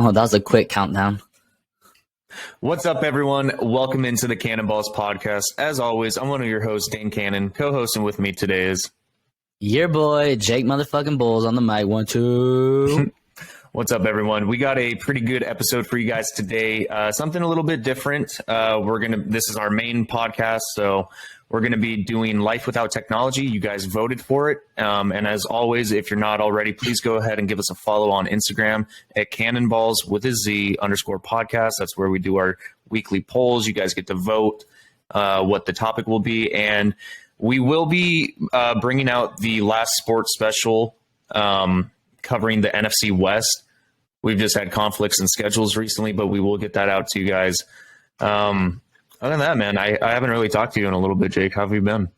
Oh, that was a quick countdown. What's up, everyone? Welcome into the Cannonballs podcast. As always, I'm one of your hosts, Dane Cannon. Co-hosting with me today is Your boy, Jake motherfucking Bulls on the mic. 1, 2. What's up, everyone? We got a pretty good episode for you guys today. Something a little bit different. This is our main podcast, so we're gonna be doing Life Without Technology. You guys voted for it, and as always, if you're not already, please go ahead and give us a follow on Instagram at Cannonballs with a Z _podcast. That's where we do our weekly polls. You guys get to vote what the topic will be, and we will be bringing out the last sports special covering the NFC West. We've just had conflicts in schedules recently, but we will get that out to you guys. Other than that, man, I haven't really talked to you in a little bit, Jake. How have you been?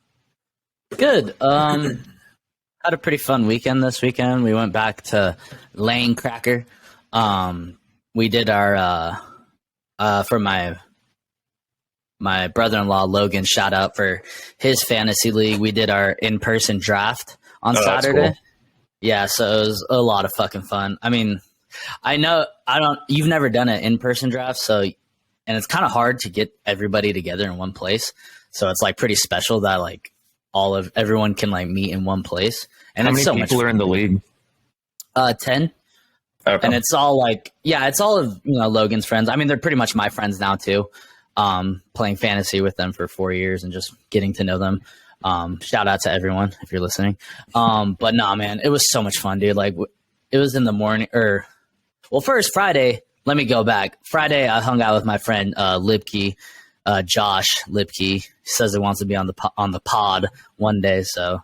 Good. Had a pretty fun weekend this weekend. We went back to Lane Cracker. We did our for my brother-in-law Logan, shout out for his fantasy league. We did our in-person draft on Saturday. Cool. Yeah, so it was a lot of fucking fun. I mean, you've never done an in-person draft, and it's kind of hard to get everybody together in one place. So it's like pretty special that like everyone can like meet in one place. And how many people are in the league? 10. Okay. And it's all like, it's all of, Logan's friends. I mean, they're pretty much my friends now too. Playing fantasy with them for 4 years and just getting to know them. Shout out to everyone if you're listening. But nah, man, it was so much fun, dude. Like it was in the morning first Friday, let me go back. Friday, I hung out with my friend, Lipke, Josh Lipke. He says he wants to be on the pod one day. So,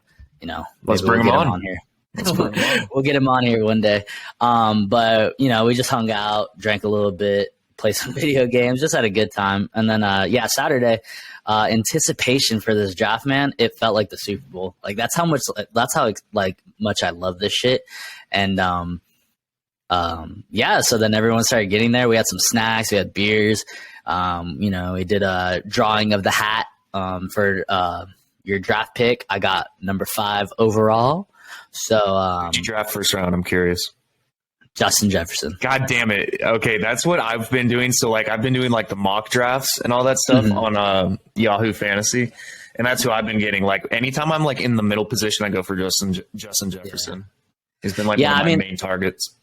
let's bring him on here. We'll get him on here one day. But we just hung out, drank a little bit, played some video games, just had a good time. And then, Saturday, anticipation for this draft, man, it felt like the Super Bowl. Like that's how much I love this shit. And so then everyone started getting there. We had some snacks, we had beers. We did a drawing of the hat for your draft pick. I got number 5 overall. So did you draft first round? I'm curious. Justin Jefferson. God damn it. Okay, that's what I've been doing. So like I've been doing like the mock drafts and all that stuff on Yahoo Fantasy. And that's who I've been getting. Like anytime I'm like in the middle position, I go for Justin Jefferson. Yeah. He's been like one of my main targets.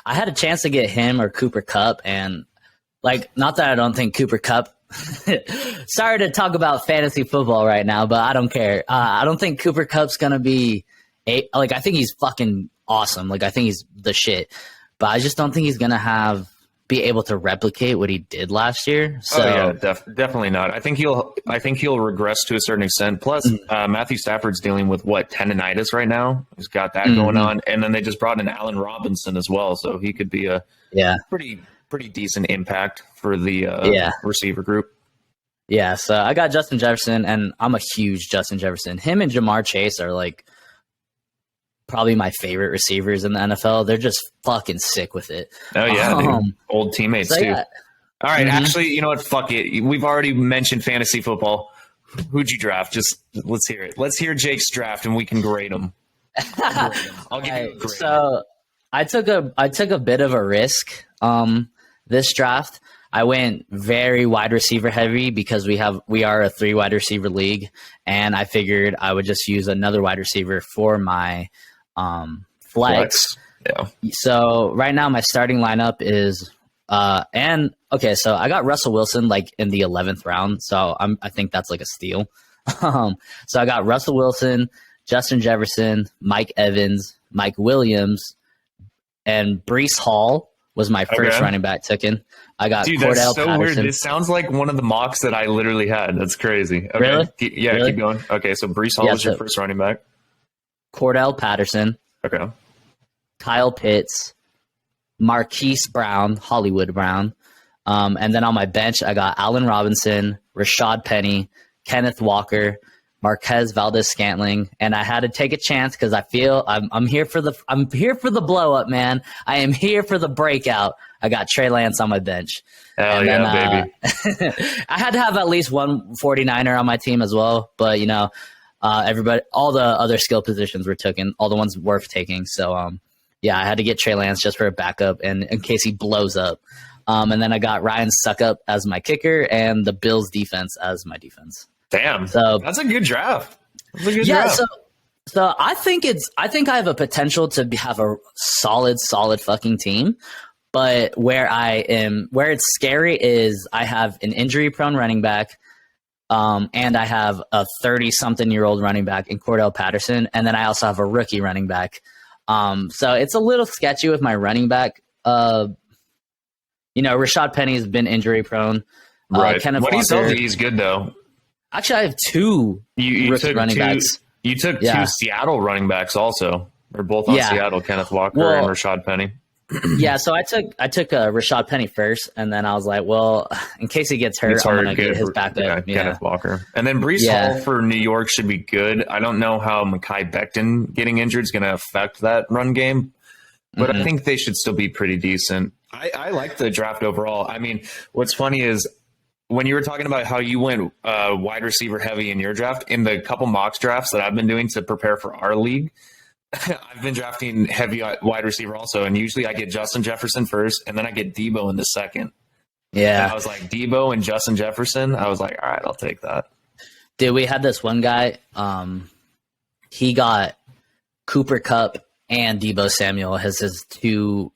I had a chance to get him or Cooper Kupp, and like not that I don't think Cooper Kupp sorry to talk about fantasy football right now, but I don't care. I don't think Cooper Kupp's gonna be I think he's fucking awesome. Like I think he's the shit, but I just don't think he's gonna be able to replicate what he did last year. So definitely not. I think he'll regress to a certain extent. Plus, Matthew Stafford's dealing with tendonitis right now. He's got that going on, and then they just brought in Allen Robinson as well, so he could be a pretty decent impact for the receiver group. Yeah, so I got Justin Jefferson, and I'm a huge Justin Jefferson. Him and Jamar Chase are like probably my favorite receivers in the NFL. They're just fucking sick with it. Oh yeah, old teammates too. Yeah. All right, actually, you know what? Fuck it. We've already mentioned fantasy football. Who'd you draft? Just let's hear it. Let's hear Jake's draft, and we can grade him. I'll give you a grade. So I took a bit of a risk this draft. I went very wide receiver heavy because we are a 3 wide receiver league, and I figured I would just use another wide receiver for my flex. Yeah. So right now my starting lineup is so I got Russell Wilson like in the 11th round. So I think that's like a steal. So I got Russell Wilson, Justin Jefferson, Mike Evans, Mike Williams, and Breece Hall was my first running back taken. I got Cordell that's so Patterson. Weird. This sounds like one of the mocks that I literally had. That's crazy. Okay. Really? Keep going. Okay, so Breece Hall was your first running back. Cordell Patterson. Okay. Kyle Pitts, Marquise Brown, Hollywood Brown. And then on my bench, I got Allen Robinson, Rashad Penny, Kenneth Walker, Marquez Valdez-Scantling, and I had to take a chance because I feel I'm here for the blow up, man. I am here for the breakout. I got Trey Lance on my bench. Hell baby. I had to have at least one 49er on my team as well, but everybody, all the other skill positions were taken, all the ones worth taking. So Yeah, I had to get Trey Lance just for a backup and in case he blows up. And then I got Ryan Suckup as my kicker and the Bills defense as my defense. Damn. So that's a good draft. That's a good draft. So I think I have a potential to have a solid fucking team. But where it's scary is I have an injury prone running back. And I have a 30-something-year-old running back in Cordell Patterson, and then I also have a rookie running back. So it's a little sketchy with my running back. Rashad Penny's been injury prone. Right. When he's healthy, he's good though. Actually, I have two rookie running backs. You took two Seattle running backs also. They're both on Seattle, Kenneth Walker and Rashad Penny. Yeah, so I took Rashad Penny first, and then I was like, well, in case he gets hurt, I'm going to get his backup. Kenneth Walker. And then Breece Hall for New York should be good. I don't know how Mekhi Becton getting injured is going to affect that run game, but I think they should still be pretty decent. I like the draft overall. I mean, what's funny is when you were talking about how you went wide receiver heavy in your draft, in the couple mock drafts that I've been doing to prepare for our league, I've been drafting heavy wide receiver also, and usually I get Justin Jefferson first, and then I get Debo in the second. Yeah. And I was like, Debo and Justin Jefferson. I was like, all right, I'll take that. Dude, we had this one guy. He got Cooper Kupp and Debo Samuel as his two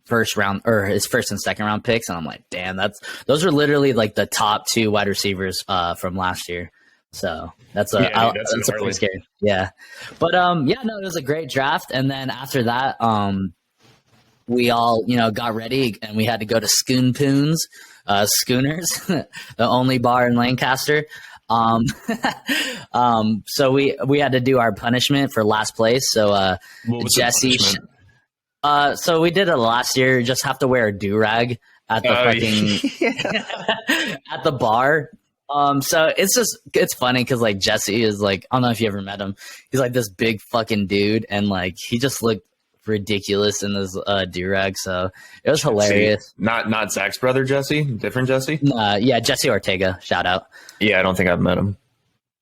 first round or his first and second round picks, and I'm like, damn, those are literally like the top two wide receivers from last year. So that's a pretty scary. Yeah. But it was a great draft. And then after that, we all, got ready and we had to go to Schooners, the only bar in Lancaster. So we had to do our punishment for last place. So Jesse, so we did it last year. You just have to wear a do-rag at the at the bar. So it's funny because like Jesse is like, I don't know if you ever met him. He's like this big fucking dude, and like he just looked ridiculous in this do-rag. So it was hilarious. Not Zach's brother Jesse, different Jesse. Yeah, Jesse Ortega. Shout out. Yeah, I don't think I've met him.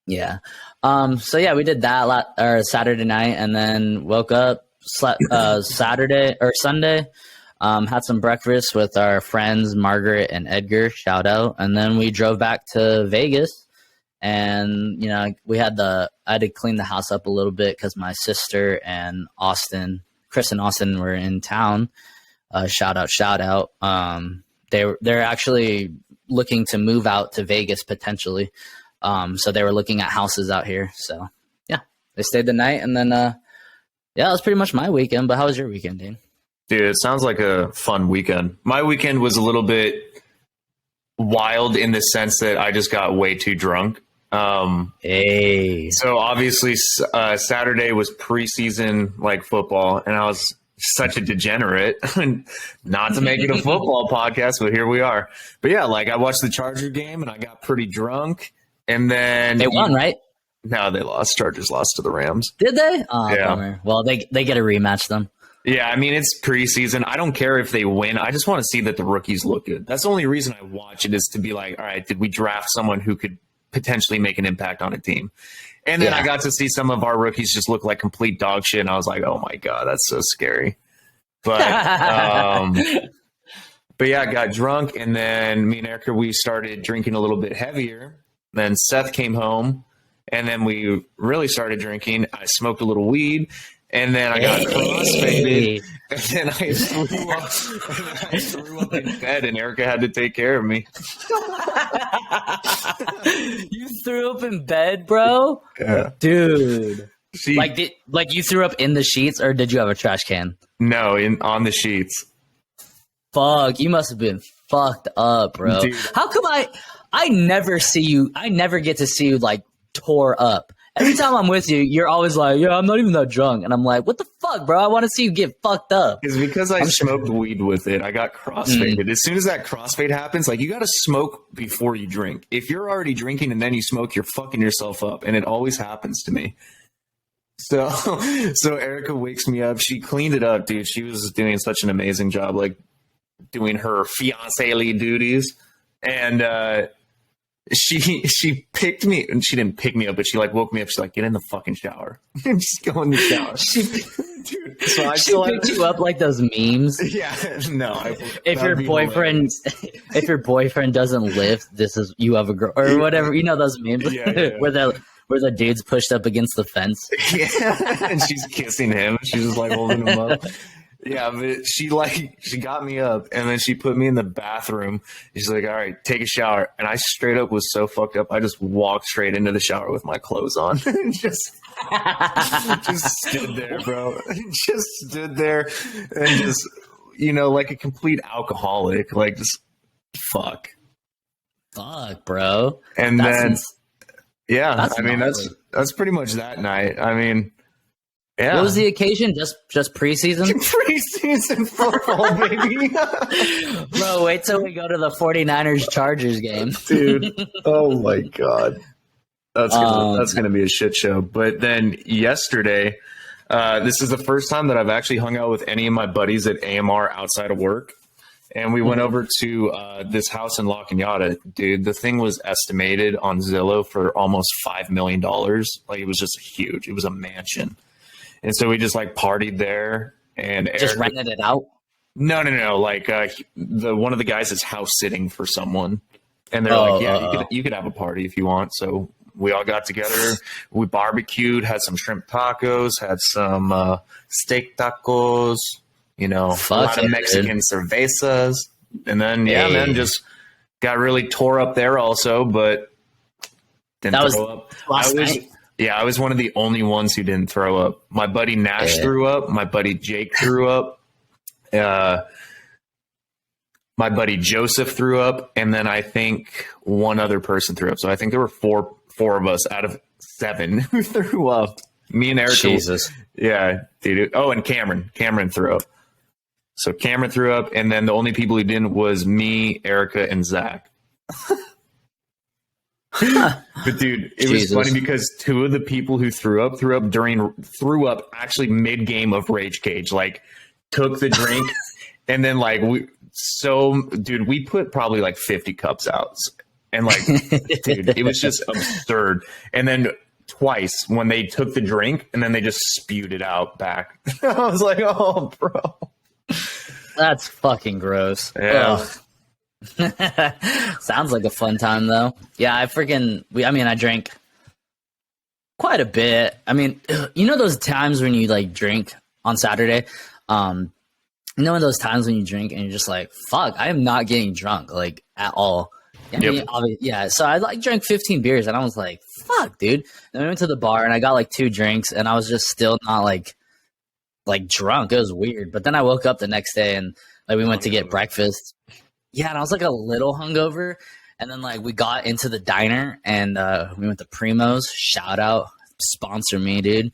Yeah. So yeah, we did that Saturday night, and then woke up, slept Saturday or Sunday. Had some breakfast with our friends, Margaret and Edgar, shout out. And then we drove back to Vegas and, I had to clean the house up a little bit because my sister and Chris and Austin were in town. Shout out. They're actually looking to move out to Vegas potentially. So they were looking at houses out here. So yeah, they stayed the night and then, that was pretty much my weekend. But how was your weekend, Dean? Dude, it sounds like a fun weekend. My weekend was a little bit wild in the sense that I just got way too drunk. So obviously Saturday was preseason like football, and I was such a degenerate. Not to make it a football podcast, but here we are. But yeah, like I watched the Charger game and I got pretty drunk, and then they won, right? No, they lost. Chargers lost to the Rams. Did they? Oh, yeah. Bummer. Well, they get a rematch then. Yeah, I mean, it's preseason. I don't care if they win. I just want to see that the rookies look good. That's the only reason I watch it, is to be like, all right, did we draft someone who could potentially make an impact on a team? And then I got to see some of our rookies just look like complete dog shit, and I was like, oh my God, that's so scary. But but yeah, I got drunk, and then me and Erica, we started drinking a little bit heavier. Then Seth came home, and then we really started drinking. I smoked a little weed. And then I got crossfaded, and then I threw up in bed, and Erica had to take care of me. You threw up in bed, bro? Yeah. Dude. You threw up in the sheets, or did you have a trash can? No, on the sheets. Fuck, you must have been fucked up, bro. Dude. How come I never get to see you like tore up? Every time I'm with you, you're always like, yeah, I'm not even that drunk. And I'm like, what the fuck, bro? I want to see you get fucked up. It's because I smoked weed with it. I got crossfaded. As soon as that crossfade happens, like, you got to smoke before you drink. If you're already drinking and then you smoke, you're fucking yourself up. And it always happens to me. So Erica wakes me up. She cleaned it up, dude. She was doing such an amazing job, like doing her fiancé duties. And she picked me, and she didn't pick me up, but she like woke me up. She's like, get in the fucking shower. And just go in the shower. Dude, so I she picked you up like those memes. Yeah, no. If your boyfriend doesn't lift, this is you have a girl or whatever. You know those memes where the dude's pushed up against the fence. Yeah, and she's kissing him. She's just like holding him up. Yeah, but she got me up, and then she put me in the bathroom. She's like, all right, take a shower. And I straight up was so fucked up. I just walked straight into the shower with my clothes on. just stood there, bro. Just stood there and just, like a complete alcoholic. Like, just fuck. Fuck, bro. And that's that's pretty much that night. I mean, yeah. What was the occasion? Just preseason? Preseason football, baby. Bro, wait till we go to the 49ers Chargers game. Dude. Oh my God. That's gonna be a shit show. But then yesterday, this is the first time that I've actually hung out with any of my buddies at AMR outside of work. And we went over to this house in La Cañada. Dude, the thing was estimated on Zillow for almost $5 million. Like, it was just huge. It was a mansion. And so we just like partied there and just rented it out. No. Like one of the guys is house sitting for someone, and they're like, you could have a party if you want. So we all got together. We barbecued, had some shrimp tacos, had some steak tacos. A lot of Mexican cervezas, and then man, just got really tore up there also, but didn't throw up. Last night. Yeah, I was one of the only ones who didn't throw up. My buddy Nash threw up. My buddy Jake threw up. My buddy Joseph threw up. And then I think one other person threw up. So I think there were four of us out of 7 who threw up. Me and Eric. Jesus. Yeah, dude. Oh, and Cameron. Cameron threw up. So Cameron threw up. And then the only people who didn't was me, Erica, and Zach. But dude, it was funny because 2 of the people who threw up actually mid-game of Rage Cage, like took the drink and then like we put probably like 50 cups out, and like dude, it was just absurd. And then twice when they took the drink and then they just spewed it out back. I was like, oh bro, that's fucking gross. Yeah. Ugh. Sounds like a fun time though. Yeah, I drank quite a bit. I mean, those times when you like drink on Saturday, those times when you drink and you're just like, fuck, I am not getting drunk like at all. So I like drank 15 beers and I was like, fuck, dude. Then we went to the bar and I got like 2 drinks and I was just still not like drunk. It was weird. But then I woke up the next day and like we went to get breakfast. Yeah, and I was like a little hungover, and then like we got into the diner and we went to Primo's. Shout out, sponsor me, dude.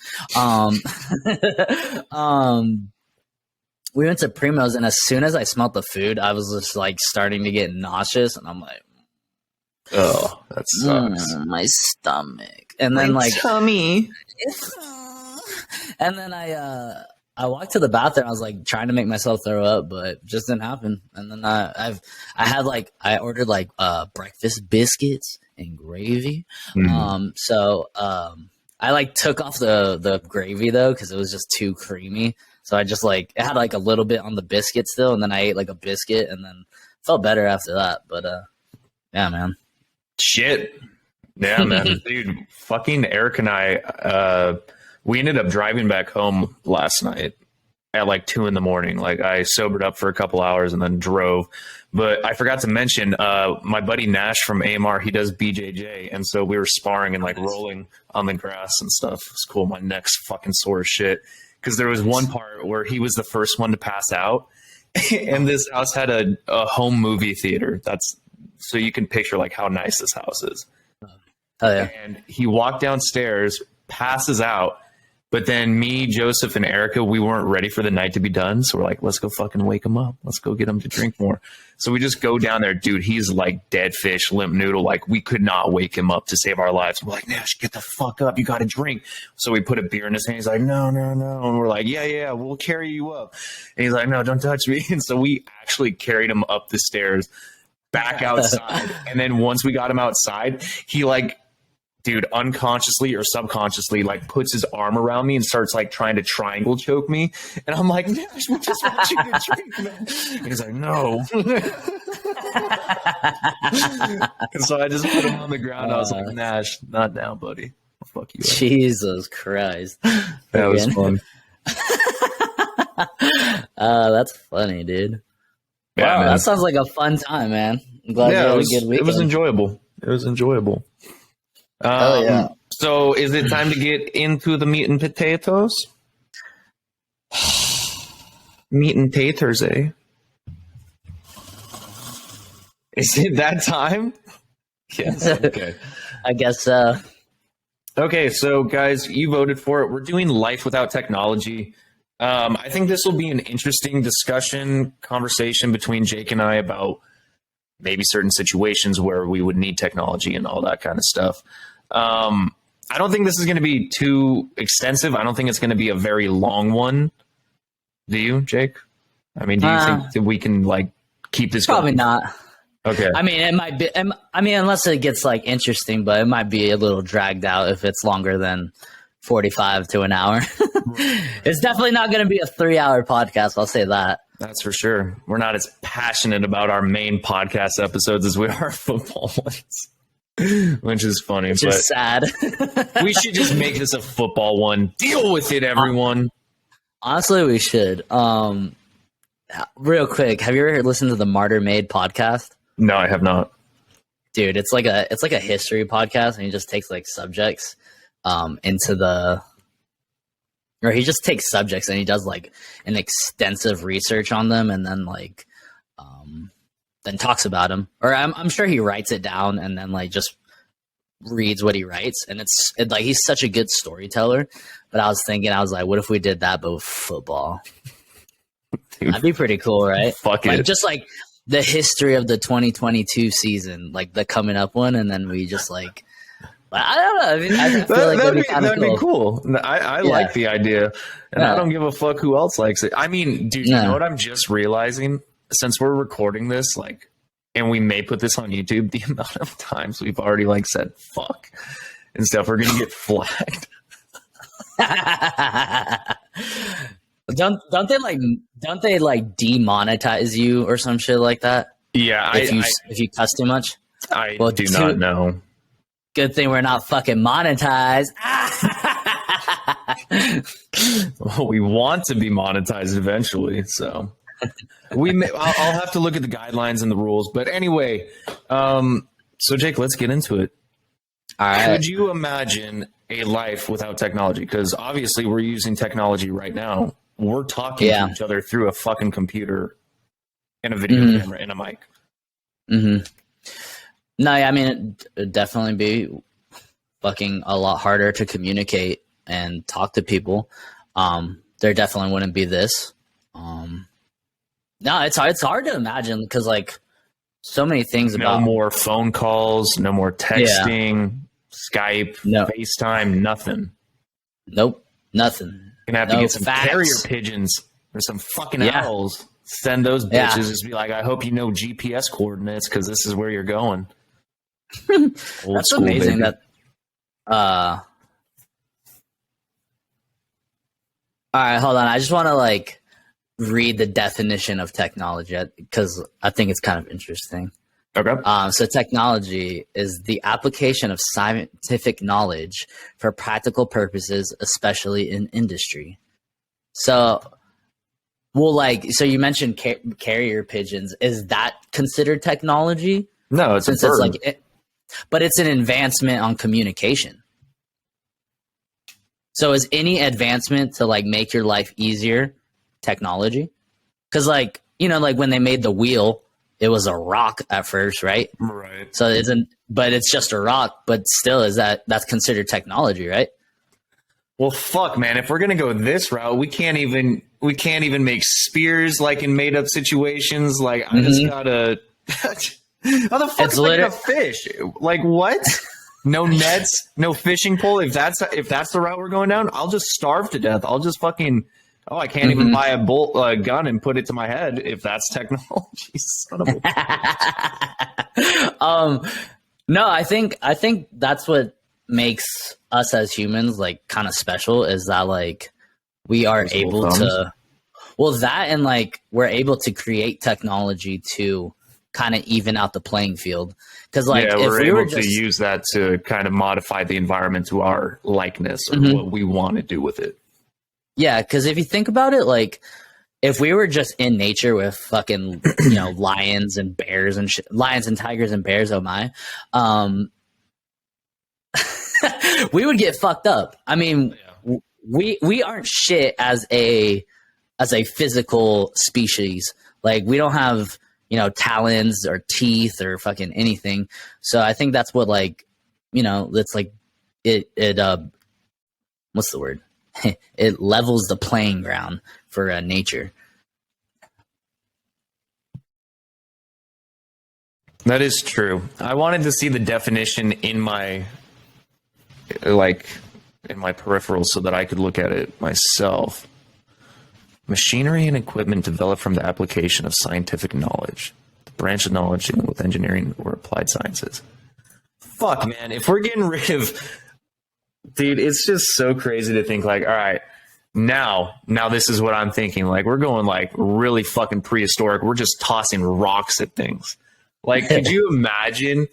We went to Primo's, and as soon as I smelled the food, I was just like starting to get nauseous, and I'm like, oh, that sucks. My stomach, and then my tummy, and then I walked to the bathroom. I was like trying to make myself throw up, but it just didn't happen. And then I ordered like breakfast biscuits and gravy. I like took off the gravy though because it was just too creamy. So I just like it had like a little bit on the biscuit still, and then I ate like a biscuit, and then felt better after that. But yeah, man. Shit. Yeah, man. Dude, fucking Eric and I. We ended up driving back home last night at like 2 a.m. Like I sobered up for a couple hours and then drove. But I forgot to mention my buddy Nash from AMR, he does BJJ. And so we were sparring and like rolling on the grass and stuff. It's cool. My neck's fucking sore as shit. Because there was one part where he was the first one to pass out. And this house had a home movie theater. So you can picture like how nice this house is. Oh yeah. And he walked downstairs, passes out. But then me, Joseph, and Erica, we weren't ready for the night to be done. So we're like, let's go fucking wake him up. Let's go get him to drink more. So we just go down there. Dude, he's like dead fish, limp noodle. Like we could not wake him up to save our lives. We're like, Nash, get the fuck up. You got to drink. So we put a beer in his hand. He's like, no. And we're like, yeah, we'll carry you up. And he's like, no, don't touch me. And so we actually carried him up the stairs back outside. And then once we got him outside, he like, dude, unconsciously or subconsciously, like puts his arm around me and starts like trying to triangle choke me. And I'm like, Nash, we just want you to drink, man. And he's like, no. And so I just put him on the ground. I was like, Nash, not now, buddy. Fuck you. Jesus Christ. That was fun. That's funny, dude. Yeah, wow, that sounds like a fun time, man. I'm glad you had a good weekend. It was enjoyable. It was enjoyable. Oh yeah. So is it time to get into the meat and potatoes? Meat and taters, eh? Is it that time? Yes. Okay. I guess so. Okay, so guys, you voted for it. We're doing life without technology. I think this will be an interesting conversation between Jake and I about maybe certain situations where we would need technology and all that kind of stuff. I don't think this is going to be too extensive. I don't think it's going to be a very long one. Do you, Jake? I mean, do you think that we can like keep this probably going? Not. Okay. I mean, it might be. I mean, unless it gets like interesting, but it might be a little dragged out if it's longer than 45 to an hour. It's definitely not going to be a 3-hour podcast. I'll say that. That's for sure. We're not as passionate about our main podcast episodes as we are football ones, which is funny. Which is sad. We should just make this a football one. Deal with it, everyone. Honestly, we should. Real quick, have you ever listened to the Martyr Made podcast? No, I have not. Dude, it's like a history podcast, and he just takes like subjects he just takes subjects and he does like an extensive research on them, and then like then talks about them. Or I'm sure he writes it down and then like just reads what he writes, and it's like he's such a good storyteller. But I was like, what if we did that but with football? Dude, that'd be pretty cool, right? Fuck like, it. Just like the history of the 2022 season, like the coming up one, and then we just like, I don't know. I mean, I feel like that'd be cool. I like the idea, and I don't give a fuck who else likes it. I mean, dude, you know what I'm just realizing? Since we're recording this, like, and we may put this on YouTube, the amount of times we've already like said fuck and stuff, we're gonna get flagged. Don't they like demonetize you or some shit like that? Yeah, if you cuss too much. I do not know. Good thing we're not fucking monetized. Well, we want to be monetized eventually, so I'll have to look at the guidelines and the rules. But anyway, so Jake, let's get into it. All right. Could you imagine a life without technology? Because obviously we're using technology right now. We're talking to each other through a fucking computer and a video camera and a mic. Mm-hmm. No, I mean, it'd definitely be fucking a lot harder to communicate and talk to people. There definitely wouldn't be this. No, it's hard to imagine because like so many things no more phone calls, no more texting, Skype, FaceTime, nothing. Nope, nothing. You're gonna have to get some carrier pigeons or some fucking owls. Send those bitches. Just be like, I hope you know GPS coordinates because this is where you're going. That's amazing. Baby. All right, hold on. I just want to like read the definition of technology because I think it's kind of interesting. Okay. So technology is the application of scientific knowledge for practical purposes, especially in industry. So, so you mentioned carrier pigeons. Is that considered technology? No, it's a bird. But it's an advancement on communication. So is any advancement to like make your life easier technology? Because like, like when they made the wheel, it was a rock at first, right? Right. So but it's just a rock, but still that's considered technology, right? Well, fuck, man. If we're gonna go this route, we can't even make spears like in made up situations. Like I just gotta. How the fuck is like a fish? Like what? No nets, no fishing pole. If that's the route we're going down, I'll just starve to death. I'll Oh, I can't even buy a gun and put it to my head if that's technology. Son of a No, I think that's what makes us as humans like kind of special is that like we are able to, well, that and like we're able to create technology to kind of even out the playing field. Because like if we're we were able to use that to kind of modify the environment to our likeness or what we want to do with it. Yeah, because if you think about it, like if we were just in nature with fucking lions and bears and lions and tigers and bears, oh my, we would get fucked up. I mean, we aren't shit as a physical species. Like we don't have talons or teeth or fucking anything. So I think that's what like it's like it what's the word? It levels the playing ground for nature. That is true. I wanted to see the definition in my peripherals so that I could look at it myself. Machinery and equipment developed from the application of scientific knowledge, the branch of knowledge with engineering or applied sciences. Fuck, man. If we're getting rid of... Dude, it's just so crazy to think like, all right, now this is what I'm thinking. Like, we're going like really fucking prehistoric. We're just tossing rocks at things. Like, could you imagine,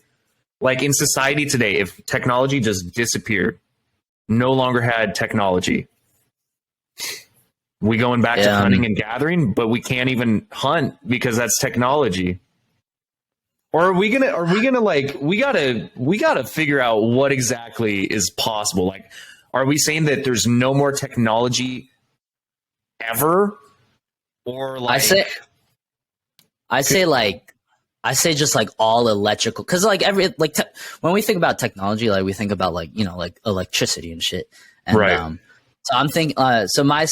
like in society today, if technology just disappeared, no longer had technology, we going back to hunting and gathering, but we can't even hunt because that's technology. Or are we gonna like we gotta figure out what exactly is possible? Like, are we saying that there's no more technology ever? Or like I say just like all electrical, because like when we think about technology, like we think about like like electricity and shit. And, right. So I'm thinking. So my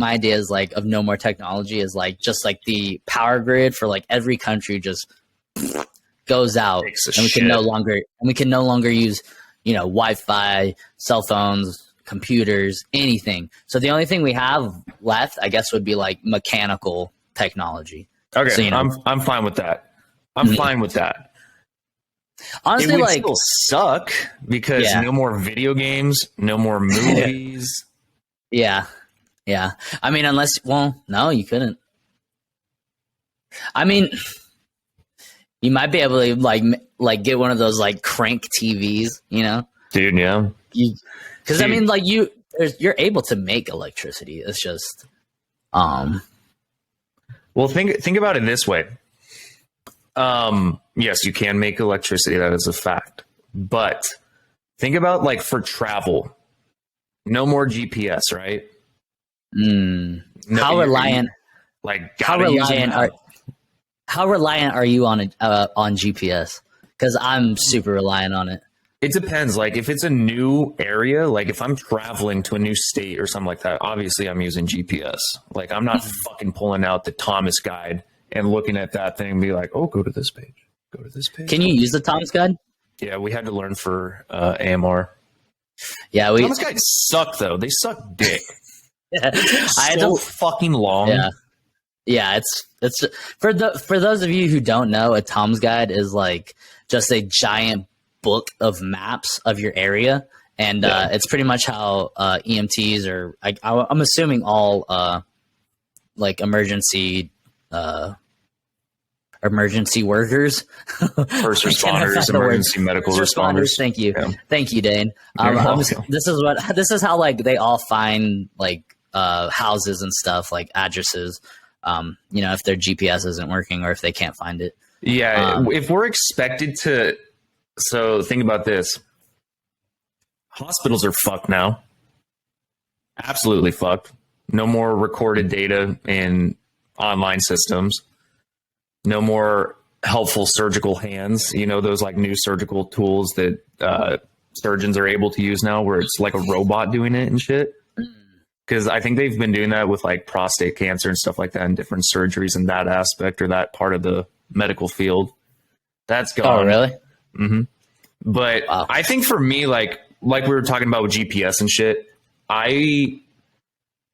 idea is like of no more technology is like just like the power grid for like every country just goes out, and we can no longer use Wi-Fi, cell phones, computers, anything. So the only thing we have left, I guess, would be like mechanical technology. Okay, so, I'm fine with that. I'm fine with that. Honestly, it would like still suck because no more video games, no more movies. Yeah. I mean, no, you couldn't. I mean, you might be able to like get one of those like crank TVs, Dude, yeah. Because I mean, like you're able to make electricity. It's just, Well, think about it this way. Yes, you can make electricity. That is a fact. But think about like for travel, no more GPS, right? How reliant are you on GPS? Because I'm super reliant on it. It depends. Like if it's a new area, like if I'm traveling to a new state or something like that, obviously I'm using GPS. Like I'm not fucking pulling out the Thomas guide and looking at that thing and be like, oh, go to this page. Go to this page. Can you use the Thomas guide? Yeah, we had to learn for AMR. Yeah, Thomas guides suck though. They suck dick. I had to fucking long. Yeah, it's for those of you who don't know, a Tom's guide is like just a giant book of maps of your area, and it's pretty much how EMTs or I'm assuming all like emergency workers, first responders, emergency medical responders. Thank you, Dane. This is how like they all find like houses and stuff, like addresses. If their GPS isn't working or if they can't find it. Yeah, if we're expected to, so think about this. Hospitals are fucked now. Absolutely fucked. No more recorded data in online systems. No more helpful surgical hands. Those like new surgical tools that surgeons are able to use now where it's like a robot doing it and shit. Because I think they've been doing that with like prostate cancer and stuff like that and different surgeries in that aspect or that part of the medical field. That's gone. Oh, really? Mm-hmm. But wow. I think for me, like we were talking about with GPS and shit, I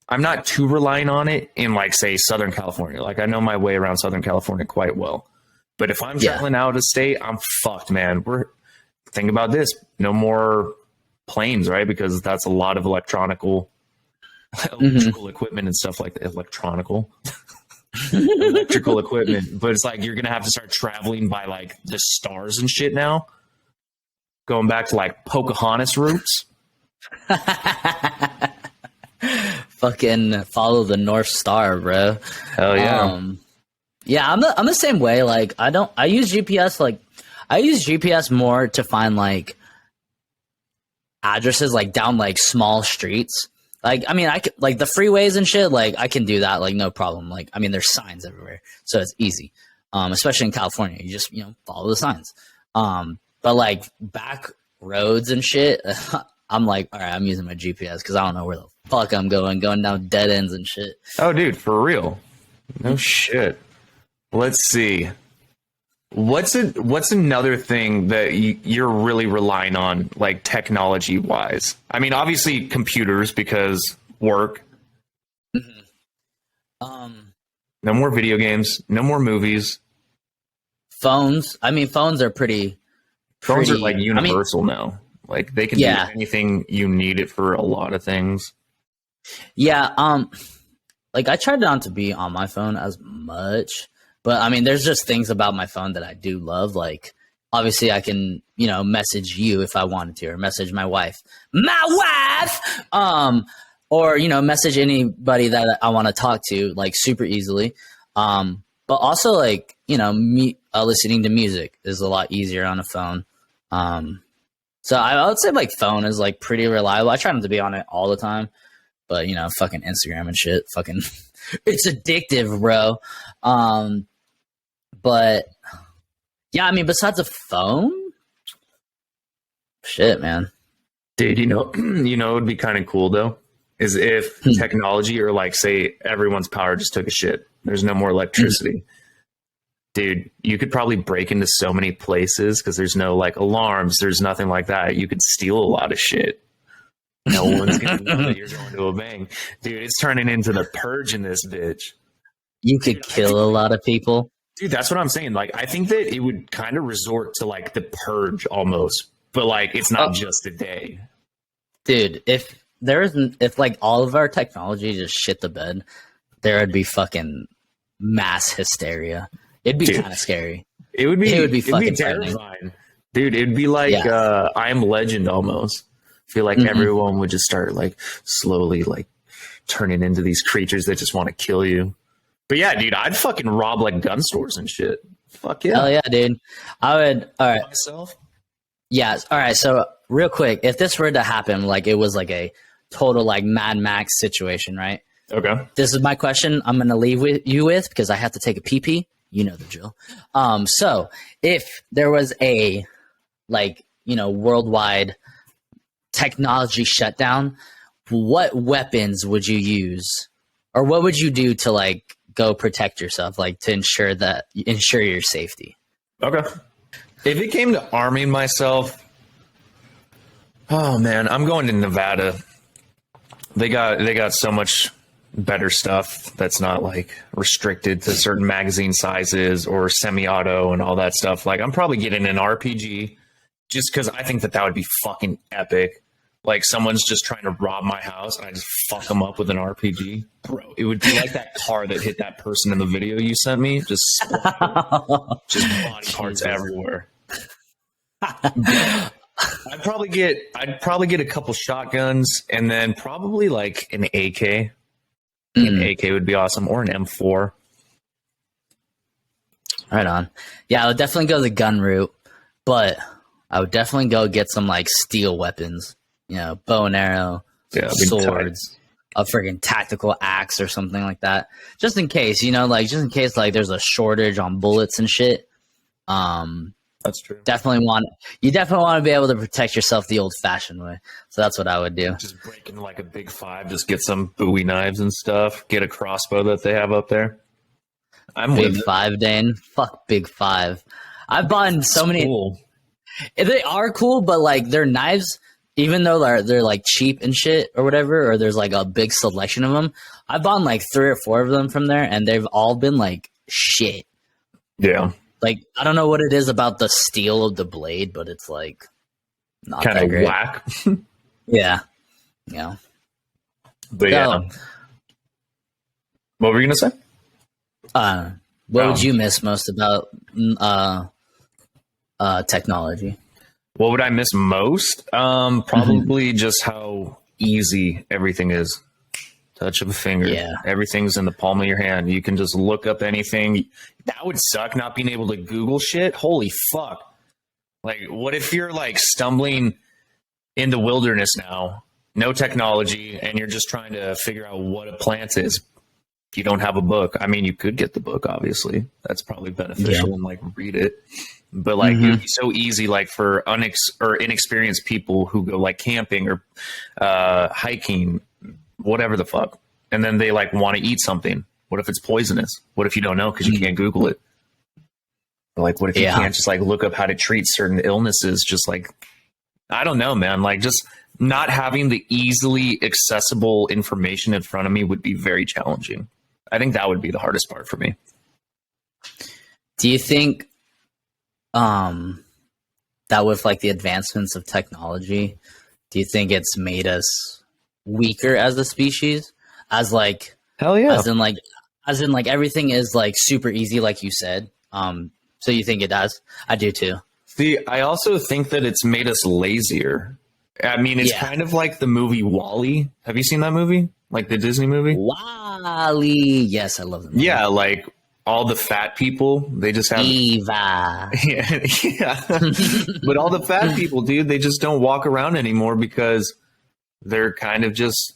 I'm not too reliant on it in like say Southern California. Like I know my way around Southern California quite well. But if I'm traveling out of state, I'm fucked, man. Think about this. No more planes, right? Because that's a lot of electrical equipment and stuff like that. Electrical equipment. But it's like you're gonna have to start traveling by like the stars and shit now. Going back to like Pocahontas routes. Fucking follow the North Star, bro. Hell yeah. Yeah, I'm the same way. Like I use GPS more to find like addresses like down like small streets. Like, I mean, I can, like the freeways and shit, like I can do that, like no problem. Like, I mean, there's signs everywhere, so it's easy. Especially in California, you just, follow the signs. But like back roads and shit, I'm like, all right, I'm using my GPS because I don't know where the fuck I'm going down dead ends and shit. Oh, dude, for real. No shit. Let's see. What's another thing that you're really relying on, like technology wise? I mean, obviously computers because work. Mm-hmm. No more video games. No more movies. Phones. I mean, phones are pretty. Phones are like universal now. Like they can do anything you need it for a lot of things. Yeah. Like I tried not to be on my phone as much. But I mean, there's just things about my phone that I do love. Like, obviously, I can, message you if I wanted to, or message my wife, or message anybody that I want to talk to, like super easily. But also, like, listening to music is a lot easier on a phone. So I would say like phone is like pretty reliable. I try not to be on it all the time, but fucking Instagram and shit, fucking, it's addictive, bro. But yeah, I mean, besides a phone, shit, man. Dude, it would be kind of cool though, is if technology or like say everyone's power just took a shit. There's no more electricity. Dude, you could probably break into so many places because there's no like alarms. There's nothing like that. You could steal a lot of shit. No one's gonna know that you're going to a bang. Dude, it's turning into the Purge in this bitch. You could kill a lot of people. Dude, that's what I'm saying. Like, I think that it would kind of resort to like the Purge almost, but like it's not just a day. Dude, if like all of our technology just shit the bed, there would be fucking mass hysteria. It'd be kind of scary. It would be fucking terrifying. Dude, it'd be like I Am Legend almost. I feel like everyone would just start like slowly like turning into these creatures that just want to kill you. But yeah, dude, I'd fucking rob like gun stores and shit. Fuck yeah. Hell yeah, dude. I would. All right. Myself? Yeah. All right. So real quick, if this were to happen, like it was like a total like Mad Max situation, right? Okay. This is my question I'm going to leave you with because I have to take a pee-pee. You know the drill. So if there was a like, worldwide technology shutdown, what weapons would you use? Or what would you do to like go protect yourself, like to ensure your safety? Okay. If it came to arming myself, oh man, I'm going to Nevada. They got so much better stuff that's not like restricted to certain magazine sizes or semi-auto and all that stuff. Like I'm probably getting an RPG just because I think that would be fucking epic. Like someone's just trying to rob my house and I just fuck them up with an RPG. Bro, it would be like that car that hit that person in the video you sent me. Just body parts everywhere. I'd probably get a couple shotguns and then probably like an AK. An AK would be awesome, or an M4. Right on. Yeah, I would definitely go the gun route, but I would definitely go get some like steel weapons. Bow and arrow, swords, a friggin' tactical axe or something like that. Just in case, like there's a shortage on bullets and shit. That's true. You definitely want to be able to protect yourself the old fashioned way. So that's what I would do. Just break into like a Big 5, just get some Bowie knives and stuff, get a crossbow that they have up there. I'm Big 5, Dane. Fuck Big 5. I've bought so many. Cool. They are cool, but like their knives, even though they're like cheap and shit or whatever, or there's like a big selection of them, I've bought like 3 or 4 of them from there, and they've all been like shit. Yeah. Like, I don't know what it is about the steel of the blade, but it's like not kind that of great. whack. Yeah. Yeah. But yeah. What were you gonna say? What would you miss most about technology? What would I miss most? Probably just how easy everything is. Touch of a finger. Yeah. Everything's in the palm of your hand. You can just look up anything. That would suck, not being able to Google shit. Holy fuck. Like, what if you're like stumbling in the wilderness now, no technology, and you're just trying to figure out what a plant is? If you don't have a book, I mean, you could get the book, obviously. That's probably beneficial and like read it. But like, it'd be so easy, like for inexperienced people who go like camping or hiking, whatever the fuck, and then they like want to eat something. What if it's poisonous? What if you don't know because you can't Google it? Like, what if you can't just like look up how to treat certain illnesses? Just like, I don't know, man. Like, just not having the easily accessible information in front of me would be very challenging. I think that would be the hardest part for me. Do you think that with like the advancements of technology, do you think it's made us weaker as a species? As like, hell yeah. As in like everything is like super easy, like you said. So you think it does? I do too. See, I also think that it's made us lazier. I mean, it's kind of like the movie WALL-E. Have you seen that movie? Like the Disney movie? WALL-E. Yes, I love them. Yeah, like all the fat people, they just have Eva. Yeah. But all the fat people, dude, they just don't walk around anymore because they're kind of just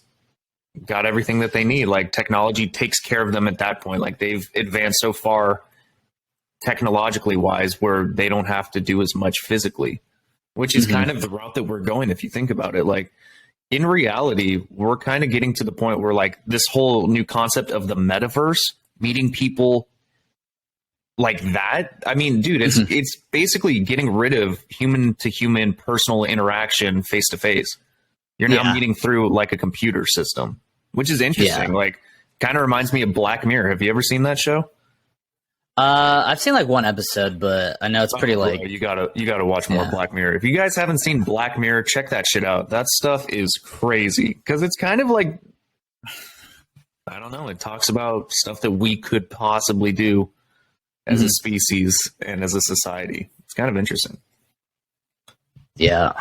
got everything that they need. Like technology takes care of them at that point. Like they've advanced so far technologically wise where they don't have to do as much physically, which is kind of the route that we're going. If you think about it, like in reality, we're kind of getting to the point where like this whole new concept of the metaverse, meeting people like that. I mean, dude, it's basically getting rid of human to human personal interaction face to face. You're now meeting through like a computer system, which is interesting. Like, kind of reminds me of Black Mirror. Have you ever seen that show? I've seen like one episode, but I know it's pretty like you gotta watch more Black Mirror. If you guys haven't seen Black Mirror, check that shit out. That stuff is crazy because it's kind of like, I don't know. It talks about stuff that we could possibly do as a species and as a society. It's kind of interesting. Yeah,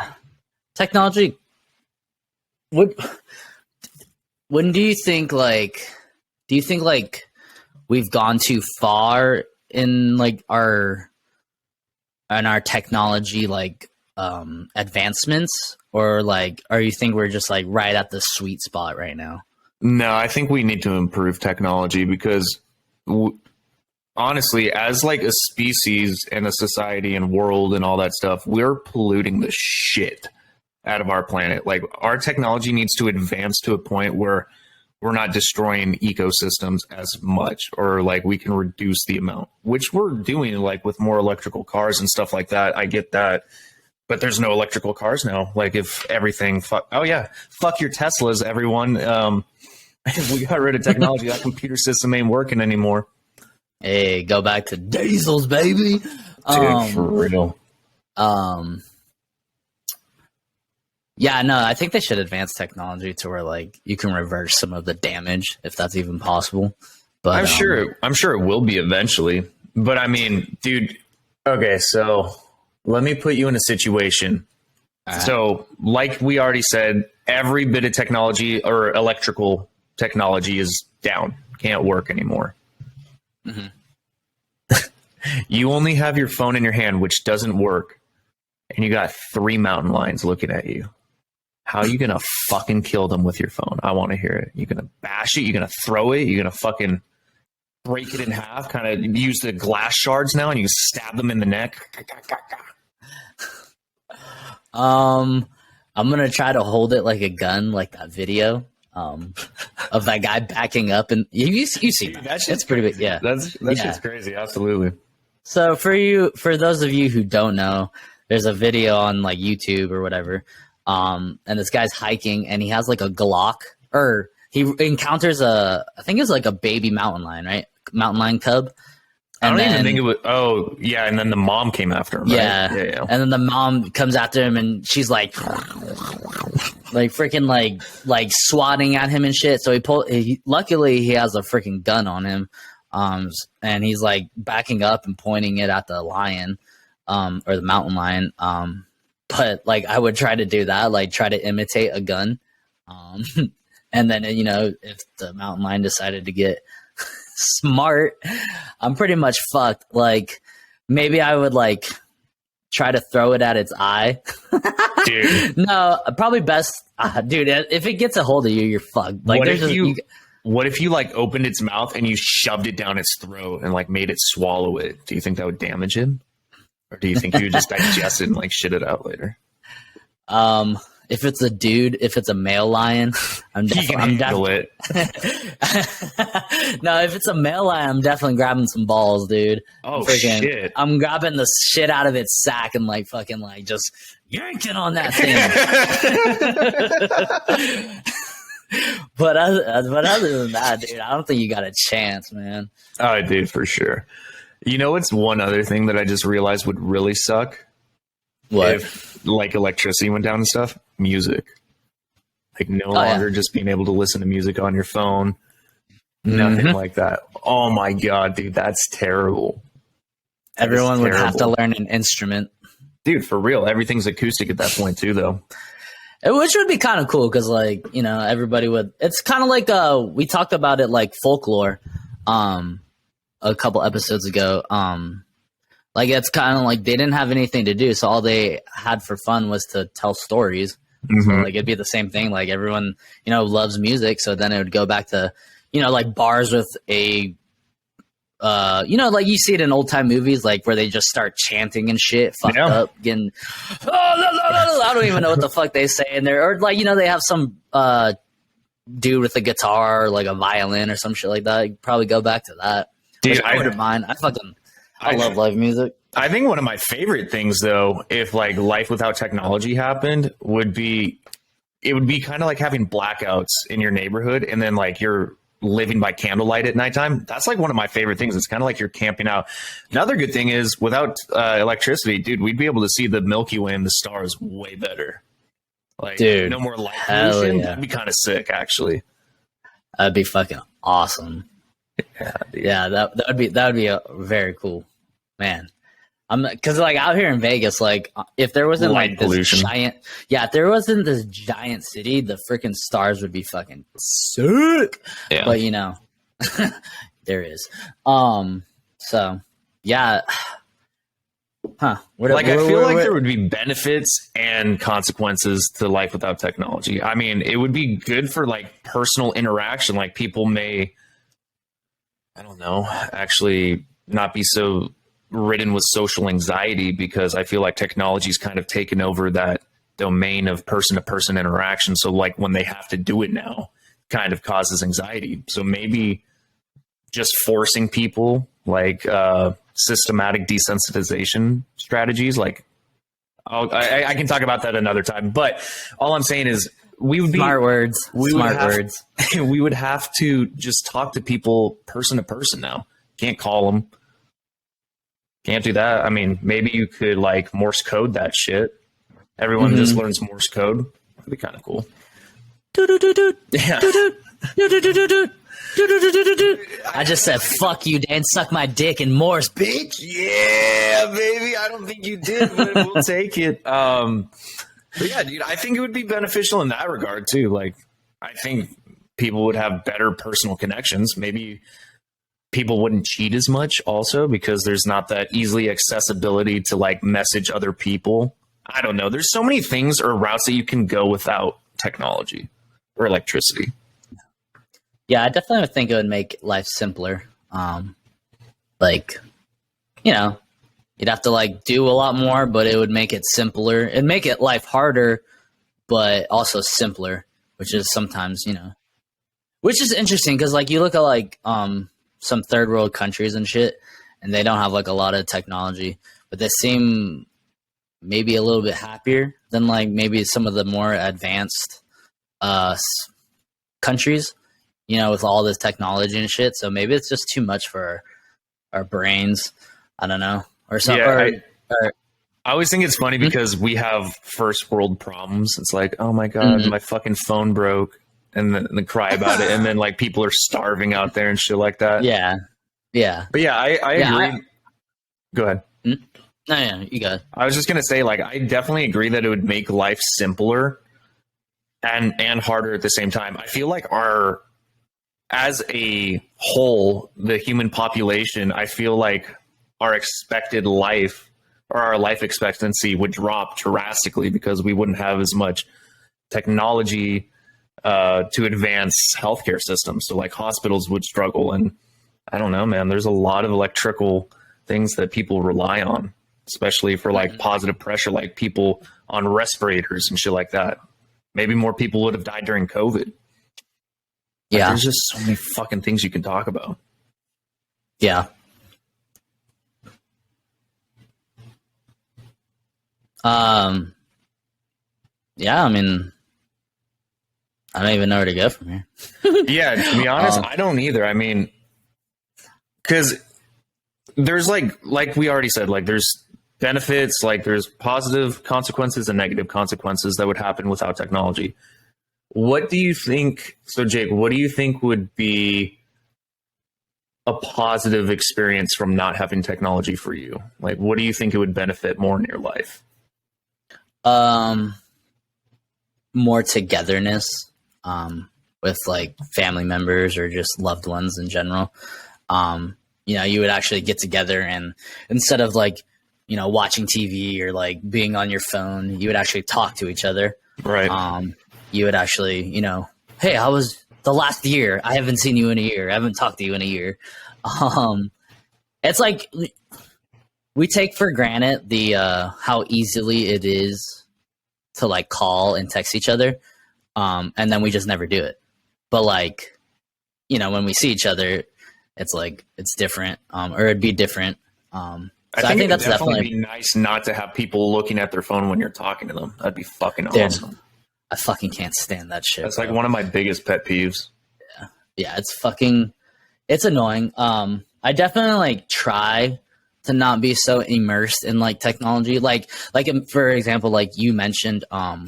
technology. When do you think like? Do you think like we've gone too far in like our technology like advancements, or like, or you think we're just like right at the sweet spot right now? No, I think we need to improve technology because honestly, as like a species and a society and world and all that stuff, we're polluting the shit out of our planet. Like our technology needs to advance to a point where we're not destroying ecosystems as much, or like we can reduce the amount, which we're doing like with more electrical cars and stuff like that. I get that, but there's no electrical cars now. Like if everything, fuck your Teslas, everyone. We got rid of technology. That computer system ain't working anymore. Hey, go back to diesels, baby. Dude, for real. Yeah, no, I think they should advance technology to where like you can reverse some of the damage if that's even possible. But I'm sure it will be eventually. But I mean, dude, okay, so let me put you in a situation. Right. So, like we already said, every bit of technology or electrical technology is down, can't work anymore. You only have your phone in your hand, which doesn't work, and you got 3 mountain lions looking at you. How are you going to fucking kill them with your phone? I want to hear it. You're going to bash it? You're going to throw it? You're going to fucking break it in half? Kind of use the glass shards now and you stab them in the neck? I'm going to try to hold it like a gun, like that video of that guy backing up. And you see that. It's pretty big. Yeah. That's just crazy. Absolutely. So for those of you who don't know, there's a video on like YouTube or whatever And this guy's hiking, and he has like a Glock, or he encounters I think it's like a baby mountain lion, right? Mountain lion cub. I don't even think it was. Oh, yeah. And then the mom came after him. Yeah. Right? Yeah. And then the mom comes after him, and she's like freaking like swatting at him and shit. So luckily he has a freaking gun on him. And he's like backing up and pointing it at the lion, or the mountain lion. But like I would try to do that, like try to imitate a gun. And then, if the mountain lion decided to get smart, I'm pretty much fucked. Like maybe I would like try to throw it at its eye. Dude. No, probably best, dude. If it gets a hold of you, you're fucked. Like what if you like opened its mouth and you shoved it down its throat and like made it swallow it? Do you think that would damage him, or do you think you would just digest it and like shit it out later? If it's a dude, if it's a male lion, I'm definitely it. No, if it's a male lion, I'm definitely grabbing some balls, dude. Oh shit! I'm grabbing the shit out of its sack and like fucking like just yanking on that thing. But other than that, dude, I don't think you got a chance, man. Oh, dude, for sure. You know, it's one other thing that I just realized would really suck. What? If like electricity went down and stuff, music. Like no longer just being able to listen to music on your phone. Nothing like that. Oh my God, dude, that's terrible. Everyone would have to learn an instrument. Dude, for real. Everything's acoustic at that point too, though. Which would be kind of cool because, like, everybody would. It's kind of like we talked about it, like folklore, a couple episodes ago. Like it's kind of like they didn't have anything to do, so all they had for fun was to tell stories. Mm-hmm. So like it'd be the same thing. Like everyone, loves music, so then it would go back to, like bars with a. Like you see it in old time movies, like where they just start chanting and shit, fucked up, getting. I don't even know what the fuck they say in there, or like they have some dude with a guitar, or like a violin, or some shit like that. You'd probably go back to that. Dude, I wouldn't mind. I love live music. I think one of my favorite things, though, if like life without technology happened, would be kind of like having blackouts in your neighborhood, and then like you're living by candlelight at nighttime. That's like one of my favorite things. It's kind of like you're camping out. Another good thing is without electricity, dude, we'd be able to see the Milky Way and the stars way better. Like, dude, no more light pollution. Yeah. That'd be kind of sick, actually. That'd be fucking awesome. Yeah, that would be very cool, man. Because like out here in Vegas, like if there wasn't light like pollution. if there wasn't this giant city, the freaking stars would be fucking sick. Yeah. But there is. So yeah. Huh. I feel like there would be benefits and consequences to life without technology. I mean, it would be good for like personal interaction. Like people may, I don't know, actually not be so ridden with social anxiety, because I feel like technology's kind of taken over that domain of person-to-person interaction. So like when they have to do it now, kind of causes anxiety. So maybe just forcing people, like systematic desensitization strategies. Like I can talk about that another time. But all I'm saying is we would be smart words. We would have to just talk to people person to person now. Can't call them. Can't do that. I mean, maybe you could like Morse code that shit. Everyone just learns Morse code. That'd be kind of cool. Yeah. I just said, fuck you, Dan. Suck my dick in Morse, bitch. Yeah, baby. I don't think you did, but we'll take it. But yeah, dude, I think it would be beneficial in that regard too. Like, I think people would have better personal connections. Maybe people wouldn't cheat as much also, because there's not that easily accessibility to like message other people. I don't know. There's so many things or routes that you can go without technology or electricity. Yeah, I definitely think it would make life simpler. You'd have to like do a lot more, but it would make it simpler. It'd make it life harder, but also simpler, which is sometimes, which is interesting because like you look at like some third world countries and shit, and they don't have like a lot of technology, but they seem maybe a little bit happier than like maybe some of the more advanced countries, you know, with all this technology and shit. So maybe it's just too much for our brains. I don't know. Or something. Yeah, I always think it's funny because we have first world problems. It's like, oh my God, my fucking phone broke, and then cry about it. And then like people are starving out there and shit like that. Yeah. Yeah. But yeah, I agree. Go ahead. No, yeah, you got it. I was just going to say, like, I definitely agree that it would make life simpler and harder at the same time. I feel like as a whole, the human population, I feel like our expected life or our life expectancy would drop drastically because we wouldn't have as much technology to advance healthcare systems. So like hospitals would struggle. And I don't know, man, there's a lot of electrical things that people rely on, especially for like positive pressure, like people on respirators and shit like that. Maybe more people would have died during COVID. Yeah. Like, there's just so many fucking things you can talk about. Yeah. Yeah, I mean, I don't even know where to go from here. Yeah, to be honest, I don't either. I mean, because there's like we already said, like there's benefits, like there's positive consequences and negative consequences that would happen without technology. What do you think? So, Jake, what do you think would be a positive experience from not having technology for you? Like, what do you think it would benefit more in your life? More togetherness, with like family members or just loved ones in general. You know, you would actually get together and instead of like, you know, watching TV or like being on your phone, you would actually talk to each other. Right. You would actually, you know, hey, how was the last year? I haven't seen you in a year. I haven't talked to you in a year. It's like we take for granted the how easily it is to like call and text each other, and then we just never do it. But like, you know, when we see each other, it's like it's different, or it'd be different. So I think that's definitely be nice not to have people looking at their phone when you're talking to them. That'd be fucking awesome. I fucking can't stand that shit. That's like one of my biggest pet peeves. Yeah, it's annoying. I definitely like try to not be so immersed in like technology. Like for example, like you mentioned, what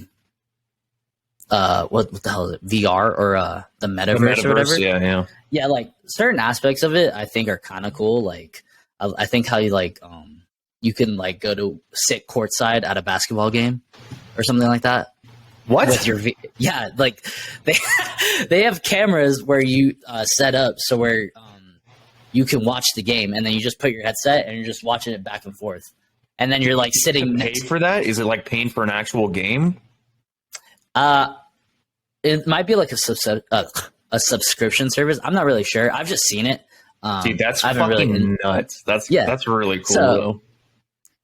the hell is it? VR or the metaverse or whatever. Yeah. Yeah, like certain aspects of it I think are kind of cool. Like I think how you like you can like go to sit courtside at a basketball game or something like that. What? With your yeah, like they have cameras where you set up so where you can watch the game and then you just put your headset and you're just watching it back and forth. And then you're like sitting next for that? Is it like paying for an actual game? It might be like a subscription service. I'm not really sure. I've just seen it. Dude, that's fucking nuts. That's really cool though.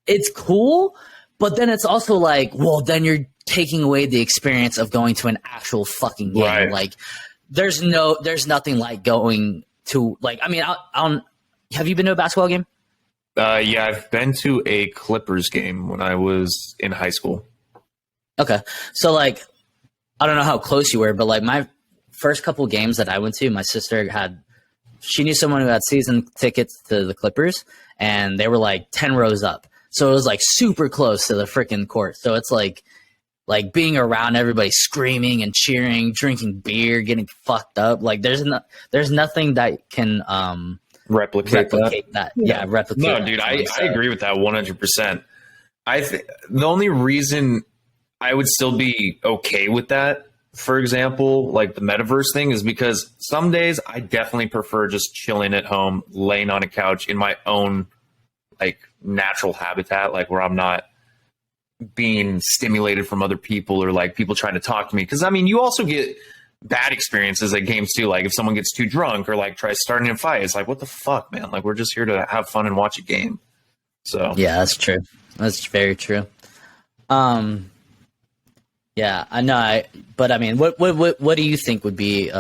It's cool, but then it's also like, well, then you're taking away the experience of going to an actual fucking game. Right. Like there's nothing like going to like, I mean, have you been to a basketball game? Yeah, I've been to a Clippers game when I was in high school. Okay. So like, I don't know how close you were, but like my first couple games that I went to, my sister she knew someone who had season tickets to the Clippers and they were like 10 rows up. So it was like super close to the freaking court. So it's like being around everybody screaming and cheering, drinking beer, getting fucked up. Like there's nothing that can replicate that. Yeah, replicate. No, dude, I agree with that 100%. The only reason I would still be okay with that, for example, like the metaverse thing, is because some days I definitely prefer just chilling at home, laying on a couch in my own like natural habitat, like where I'm not being stimulated from other people or like people trying to talk to me. Because I mean, you also get bad experiences at games too. Like if someone gets too drunk or like tries starting a fight, it's like, what the fuck, man? Like we're just here to have fun and watch a game. So yeah, that's true. That's very true. Yeah, I know. But I mean, what do you think would be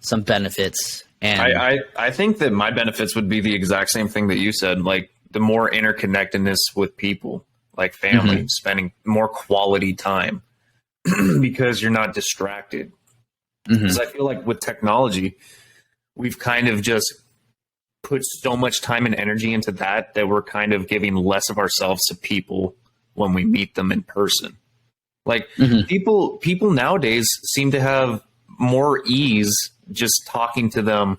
some benefits? And I think that my benefits would be the exact same thing that you said. Like the more interconnectedness with people. like family, spending more quality time because you're not distracted. Because I feel like with technology, we've kind of just put so much time and energy into that we're kind of giving less of ourselves to people when we meet them in person. Like people nowadays seem to have more ease just talking to them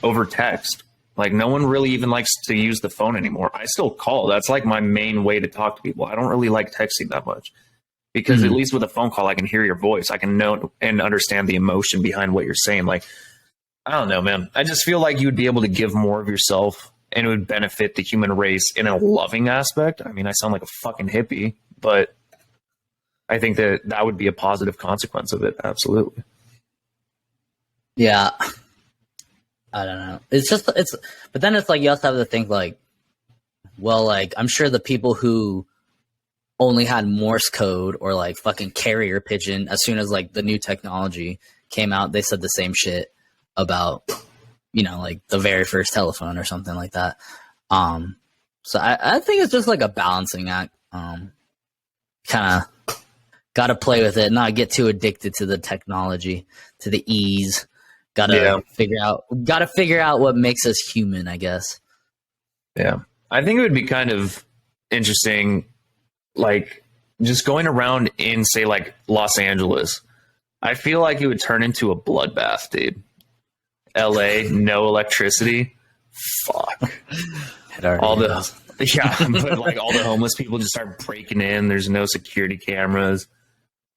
over text. Like no one really even likes to use the phone anymore. I still call. That's like my main way to talk to people. I don't really like texting that much because at least with a phone call, I can hear your voice. I can know and understand the emotion behind what you're saying. Like, I don't know, man. I just feel like you would be able to give more of yourself and it would benefit the human race in a loving aspect. I mean, I sound like a fucking hippie, but I think that would be a positive consequence of it. Absolutely. Yeah. I don't know. But then it's like, you also have to think like, well, like, I'm sure the people who only had Morse code or like fucking carrier pigeon, as soon as like the new technology came out, they said the same shit about, like the very first telephone or something like that. So I think it's just like a balancing act. Kind of got to play with it, not get too addicted to the technology, to the ease. Got to figure out what makes us human, I guess. Yeah. I think it would be kind of interesting, like just going around in, say, like Los Angeles. I feel like it would turn into a bloodbath, dude. LA, no electricity. Fuck. All the but like all the homeless people just start breaking in. There's no security cameras,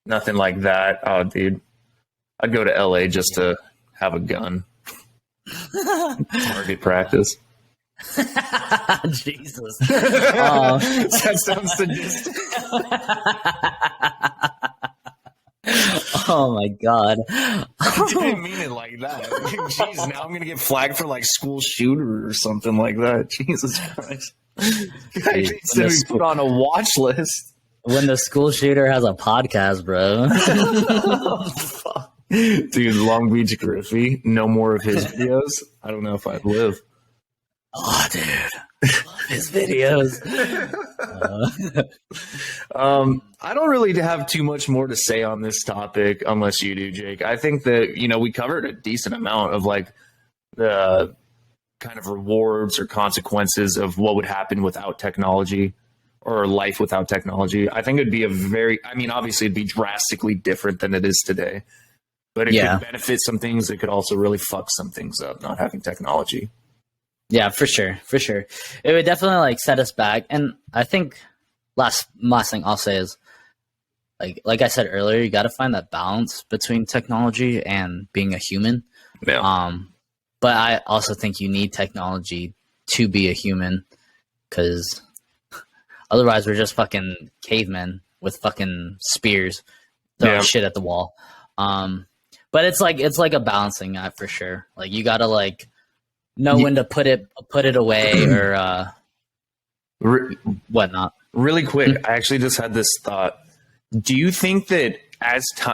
nothing like that. Oh, dude, I'd go to LA just to have a gun. Target practice. Jesus. That sounds sadistic. Oh my god. I didn't mean it like that. Jeez, now I'm gonna get flagged for like school shooter or something like that. Jesus Christ. I need to be put on a watch list. When the school shooter has a podcast, bro. Dude, Long Beach Griffey, no more of his videos. I don't know if I'd live. Oh, dude. I love his videos. I don't really have too much more to say on this topic unless you do, Jake. I think that, we covered a decent amount of like the kind of rewards or consequences of what would happen without technology or life without technology. I think it'd be obviously it'd be drastically different than it is today. But it could benefit some things. It could also really fuck some things up, not having technology. Yeah, for sure. For sure. It would definitely like set us back. And I think last thing I'll say is like I said earlier, you got to find that balance between technology and being a human. Yeah. But I also think you need technology to be a human because otherwise we're just fucking cavemen with fucking spears throwing shit at the wall. But it's like a balancing act for sure. Like you gotta like know when to put it away or whatnot. Really quick, I actually just had this thought. Do you think that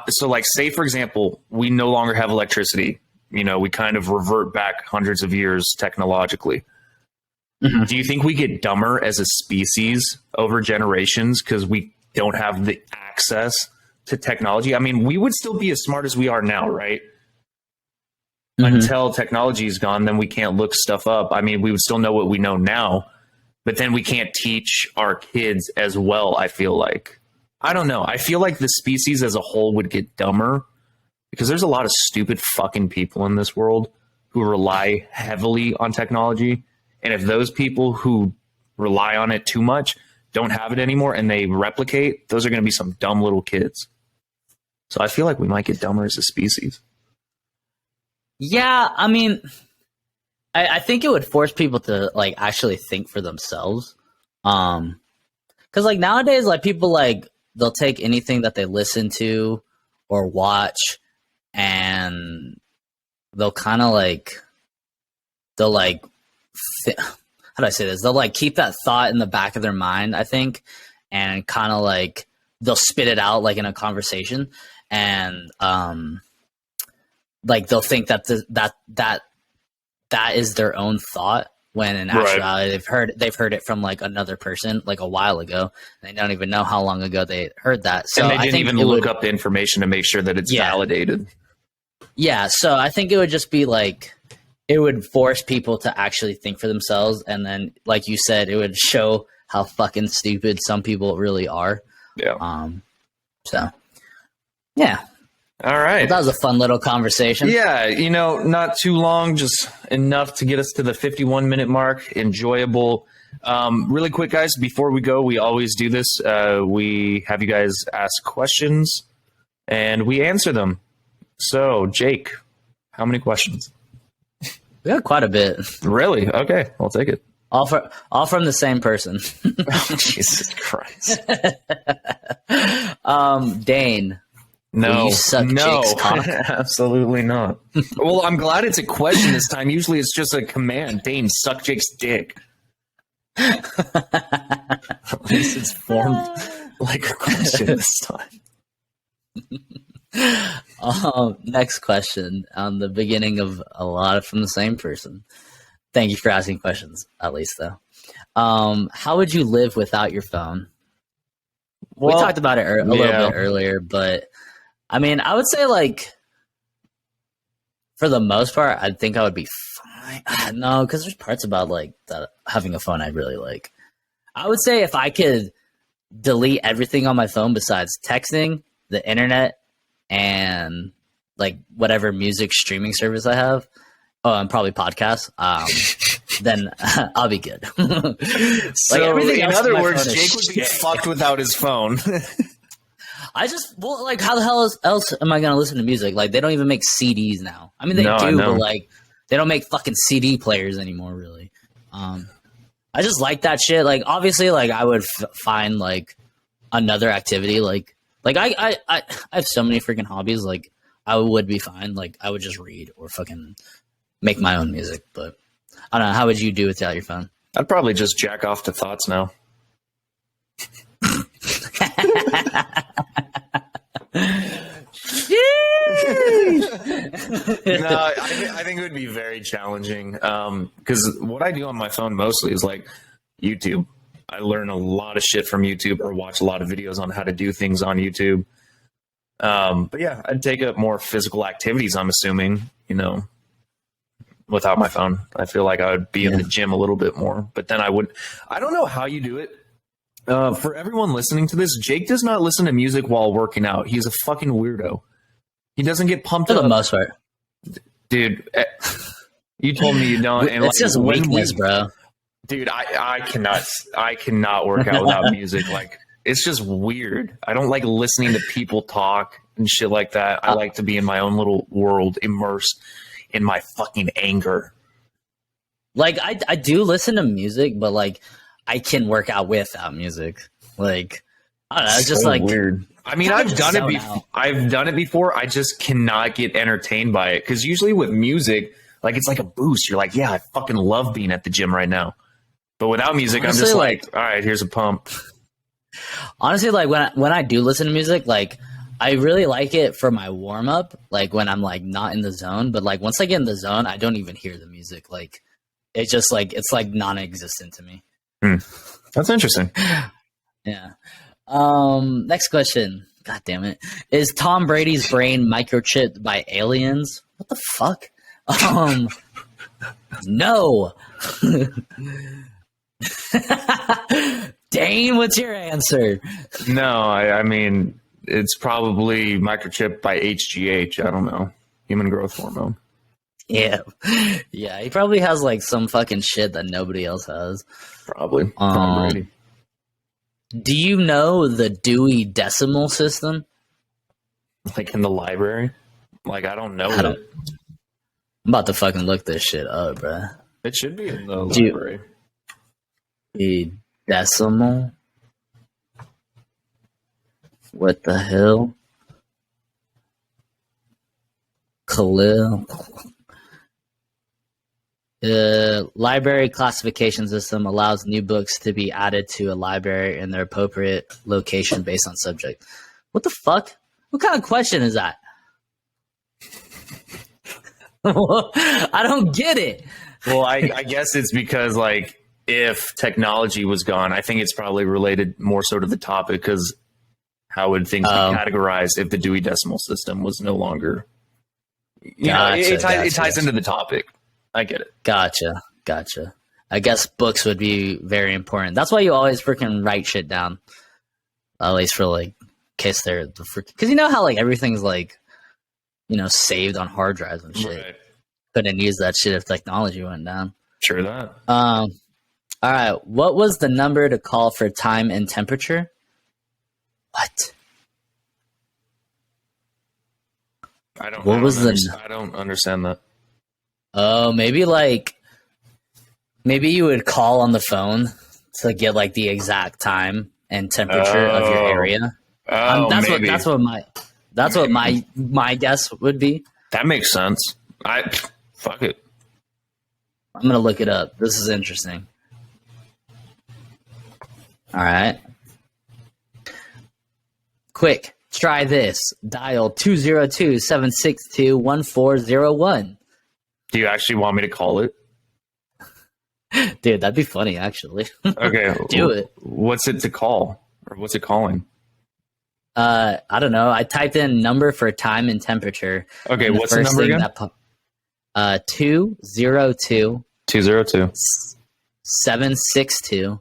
so like say for example, we no longer have electricity, we kind of revert back hundreds of years technologically. Mm-hmm. Do you think we get dumber as a species over generations because we don't have the access to technology? I mean, we would still be as smart as we are now, right? Mm-hmm. Until technology is gone, then we can't look stuff up. I mean, we would still know what we know now, but then we can't teach our kids as well, I feel like. I don't know. I feel like the species as a whole would get dumber because there's a lot of stupid fucking people in this world who rely heavily on technology. And if those people who rely on it too much don't have it anymore and they replicate, those are going to be some dumb little kids. So I feel like we might get dumber as a species. Yeah, I mean, I think it would force people to like actually think for themselves. Because like nowadays, like people like they'll take anything that they listen to or watch, and they'll kind of like how do I say this? They'll like keep that thought in the back of their mind, I think, and kind of like they'll spit it out like in a conversation, and like they'll think that that is their own thought, when in actuality they've heard it from like another person like a while ago. And they don't even know how long ago they heard that. So and they didn't I think even look up the information to make sure that it's validated. Yeah, so I think it would just be like it would force people to actually think for themselves, and then, like you said, it would show how fucking stupid some people really are. Yeah. So, yeah. All right. Well, that was a fun little conversation. Yeah, not too long, just enough to get us to the 51-minute mark. Enjoyable. Really quick, guys, before we go, we always do this. We have you guys ask questions, and we answer them. So, Jake, how many questions? We got quite a bit. Really? Okay, I'll take it. All from the same person. Jesus Christ. Dane. No, you suck Jake's cock? Absolutely not. Well, I'm glad it's a question this time. Usually it's just a command. Dane, suck Jake's dick. At least it's formed like a question this time. Next question on the beginning of a lot from the same person. Thank you for asking questions, at least though. How would you live without your phone? Well, we talked about it a little bit earlier, but I mean, I would say like for the most part, I think I would be fine. No, because there's parts about like that having a phone I really like. I would say if I could delete everything on my phone besides texting, the internet, and like whatever music streaming service I have, and probably podcasts, then I'll be good. So in other words, Jake would be fucked without his phone. Like, how the hell else am I going to listen to music? Like, they don't even make CDs now. I mean, they do, but like, they don't make fucking CD players anymore, really. I just like that shit. Like, obviously, like, I would find like another activity. Like I have so many freaking hobbies. Like, I would be fine. Like, I would just read or fucking make my own music. But I don't know. How would you do without your phone? I'd probably just jack off to thoughts now. No, I think it would be very challenging because what I do on my phone mostly is like YouTube. I learn a lot of shit from YouTube or watch a lot of videos on how to do things on YouTube. But yeah, I'd take up more physical activities, I'm assuming, without my phone. I feel like I would be in the gym a little bit more, but then I don't know how you do it. For everyone listening to this, Jake does not listen to music while working out. He's a fucking weirdo. He doesn't get pumped up. For the most part. Dude, you told me you don't. And it's just weakness, bro. Dude, I cannot work out without music. Like, it's just weird. I don't like listening to people talk and shit like that. I like to be in my own little world, immersed in my fucking anger. Like, I do listen to music, but like, I can work out without music. Like, I don't know. It's just so like weird. I mean, I've done it before. I've done it before. I just cannot get entertained by it because usually with music, like it's like a boost. You're like, yeah, I fucking love being at the gym right now. But without music, honestly, I'm just like, all right, here's a pump. Honestly, like when I do listen to music, like I really like it for my warm up. Like when I'm like not in the zone, but like once I get in the zone, I don't even hear the music. Like it's just like it's like non-existent to me. That's interesting. Yeah. Next question. God damn it. Is Tom Brady's brain microchipped by aliens? What the fuck? No. Dane, what's your answer? No, I mean, it's probably microchipped by HGH. I don't know. Human growth hormone. Yeah. Yeah, he probably has like some fucking shit that nobody else has. Probably. Tom Brady. Do you know the Dewey Decimal System? Like in the library? Like, I don't know it. I'm about to fucking look this shit up, bro. It should be in the library. The decimal? What the hell? Khalil. The library classification system allows new books to be added to a library in their appropriate location based on subject. What the fuck? What kind of question is that? I don't get it. Well, I guess it's because like if technology was gone, I think it's probably related more so to the topic because how would things be categorized if the Dewey Decimal System was no longer? It ties into the topic. I get it. Gotcha. I guess books would be very important. That's why you always freaking write shit down. At least for like, in case they're the freaking. Because you know how like everything's like, saved on hard drives and shit. Right. Couldn't use that shit if technology went down. Sure that. All right. What was the number to call for time and temperature? What? I don't understand that. Oh, maybe you would call on the phone to get like the exact time and temperature of your area. That's what my guess would be. That makes sense. Fuck it. I'm gonna look it up. This is interesting. All right. Quick, try this. Dial 202-762-1401. Do you actually want me to call it? Dude, that'd be funny, actually. Okay. Do it. What's it to call? Or what's it calling? I don't know. I typed in number for time and temperature. Okay, what's the number again? 202 762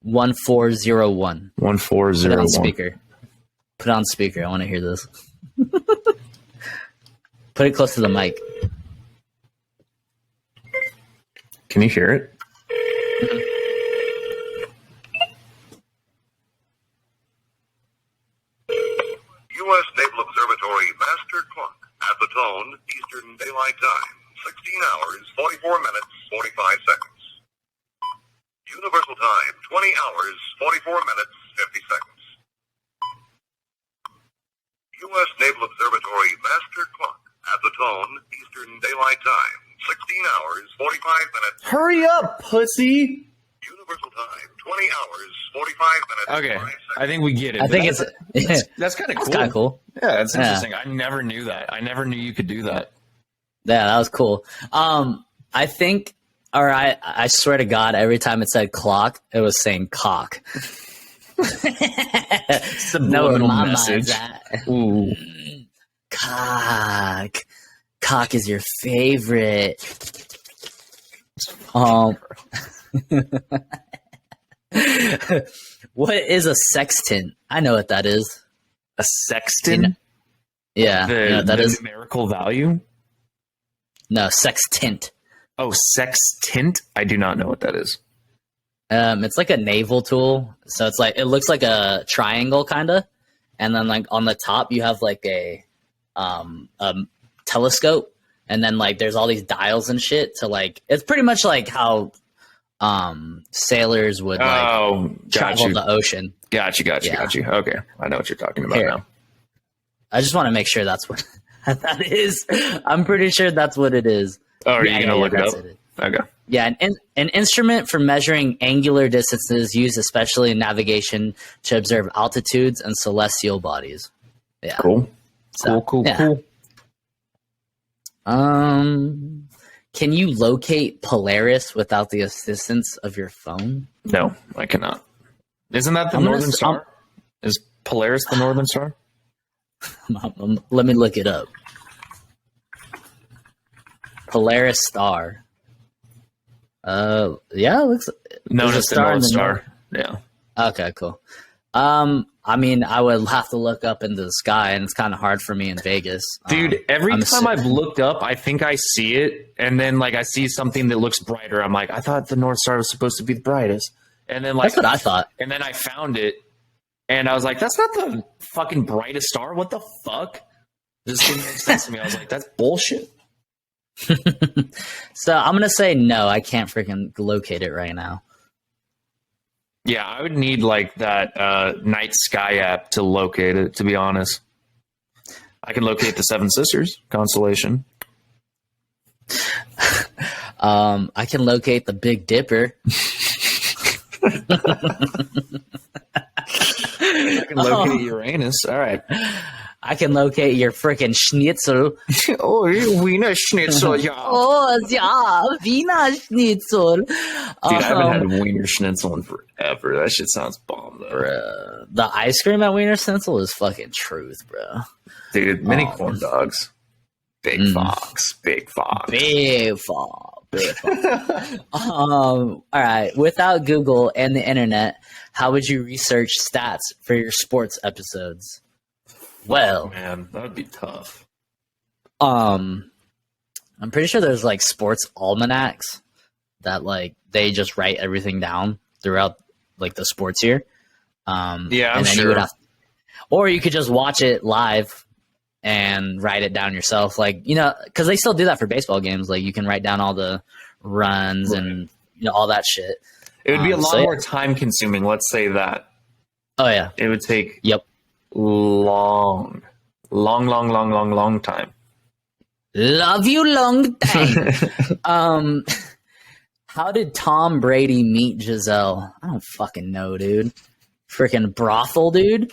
1401. 1401. Put it on speaker. I want to hear this. Put it close to the mic. Can you hear it? U.S. Naval Observatory Master Clock at the tone Eastern Daylight Time, 16 hours, 44 minutes, 45 seconds. Universal Time, 20 hours, 44 minutes, 50 seconds. U.S. Naval Observatory Master Clock at the tone Eastern Daylight Time, 16 hours, 45 minutes. Hurry up, pussy! Universal Time, 20 hours, 45 minutes. Okay, I think we get it. I think that's kind of cool. That's kind of cool. Yeah, that's interesting. I never knew that. I never knew you could do that. Yeah, that was cool. I think, or I swear to God, every time it said clock, it was saying cock. Subliminal message. Ooh. Cock is your favorite. What is a sextant? I know what that is. A sextant? Yeah. That is numerical value? No, sextant. Oh, sextant? I do not know what that is. It's like a naval tool. So it's like, it looks like a triangle kind of. And then like on the top you have like a telescope. And then like there's all these dials and shit to like, it's pretty much like how sailors would travel the ocean. Got you. Okay. I know what you're talking about now. I just want to make sure that's what that is. I'm pretty sure that's what it is. Oh, are you going to look it up? Okay. Yeah, an instrument for measuring angular distances used especially in navigation to observe altitudes and celestial bodies. Yeah. Cool. Cool. Can you locate Polaris without the assistance of your phone? No, I cannot. Isn't that the Northern Star? Is Polaris the Northern Star? Let me look it up. Polaris Star. Yeah, it looks. No, it's the North Star. Yeah. Okay, cool. I mean, I would have to look up into the sky, and it's kind of hard for me in Vegas. Dude, every time I've looked up, I think I see it, and then like I see something that looks brighter. I'm like, I thought the North Star was supposed to be the brightest, and then like that's what I thought. And then I found it, and I was like, that's not the fucking brightest star. What the fuck? This didn't make sense to me. I was like, that's bullshit. So I'm gonna say no. I can't freaking locate it right now. Yeah, I would need like that Night Sky app to locate it, to be honest. I can locate the Seven Sisters constellation. I can locate the Big Dipper. I can locate Uranus. All right. I can locate your freaking schnitzel. Oh, Wiener Schnitzel, yeah. Oh, yeah, Wiener Schnitzel. Dude, I haven't had a Wiener Schnitzel in forever. That shit sounds bomb, though. Bruh. The ice cream at Wiener Schnitzel is fucking truth, bro. Dude, mini corn dogs. Big Fox. Big Fox. Big Fox. Big Fox. All right. Without Google and the internet, how would you research stats for your sports episodes? Well, Man, that would be tough. I'm pretty sure there's like sports almanacs that like they just write everything down throughout like the sports year. Yeah, I'm and then sure. you would or you could just watch it live and write it down yourself. Like, you know, because they still do that for baseball games. Like you can write down all the runs and all that shit. It would be a lot more time consuming. Let's say that. Oh yeah. It would take Yep. long time. Love you long time. How did Tom Brady meet Giselle? I don't fucking know, dude. Freaking brothel, dude.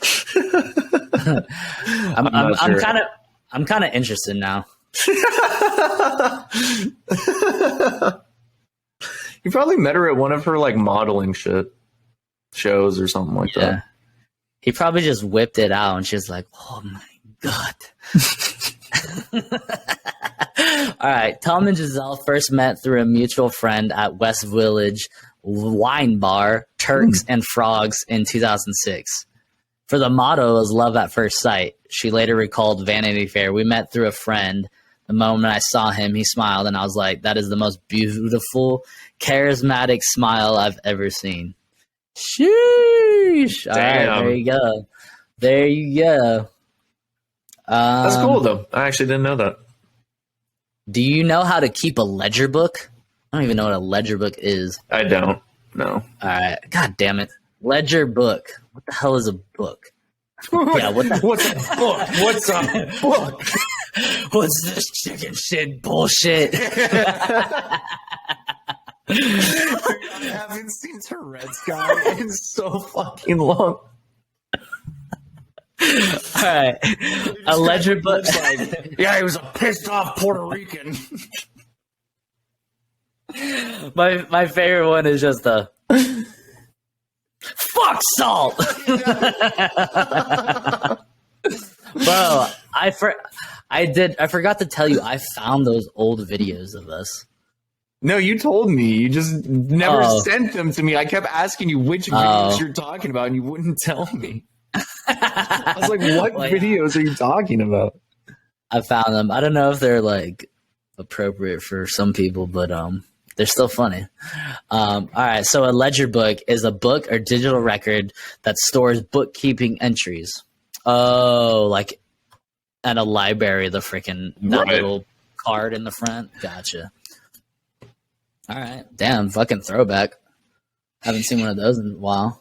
I'm kind of interested now. You probably met her at one of her like modeling shows or something like that. He probably just whipped it out and she's like, oh my God. All right. Tom and Giselle first met through a mutual friend at West Village Wine Bar, Turks and Frogs in 2006. For the motto was love at first sight. She later recalled Vanity Fair. We met through a friend. The moment I saw him, he smiled and I was like, that is the most beautiful, charismatic smile I've ever seen. Sheesh. All right, there you go. There you go. That's cool, though. I actually didn't know that. Do you know how to keep a ledger book? I don't even know what a ledger book is. I don't. No. All right. God damn it. Ledger book. What the hell is a book? Yeah, what's a book? What's a book? What's this chicken shit bullshit? I haven't seen Tourette's guy in so fucking long. All right. A ledger book. Like, yeah, he was a pissed off Puerto Rican. My favorite one is just the fuck salt. Bro, I forgot to tell you I found those old videos of us. No, you told me. You just never sent them to me. I kept asking you which videos you're talking about, and you wouldn't tell me. I was like, what videos are you talking about? I found them. I don't know if they're like appropriate for some people, but they're still funny. All right, so a ledger book is a book or digital record that stores bookkeeping entries. Oh, like at a library, that little card in the front. Gotcha. All right. Damn, fucking throwback. Haven't seen one of those in a while.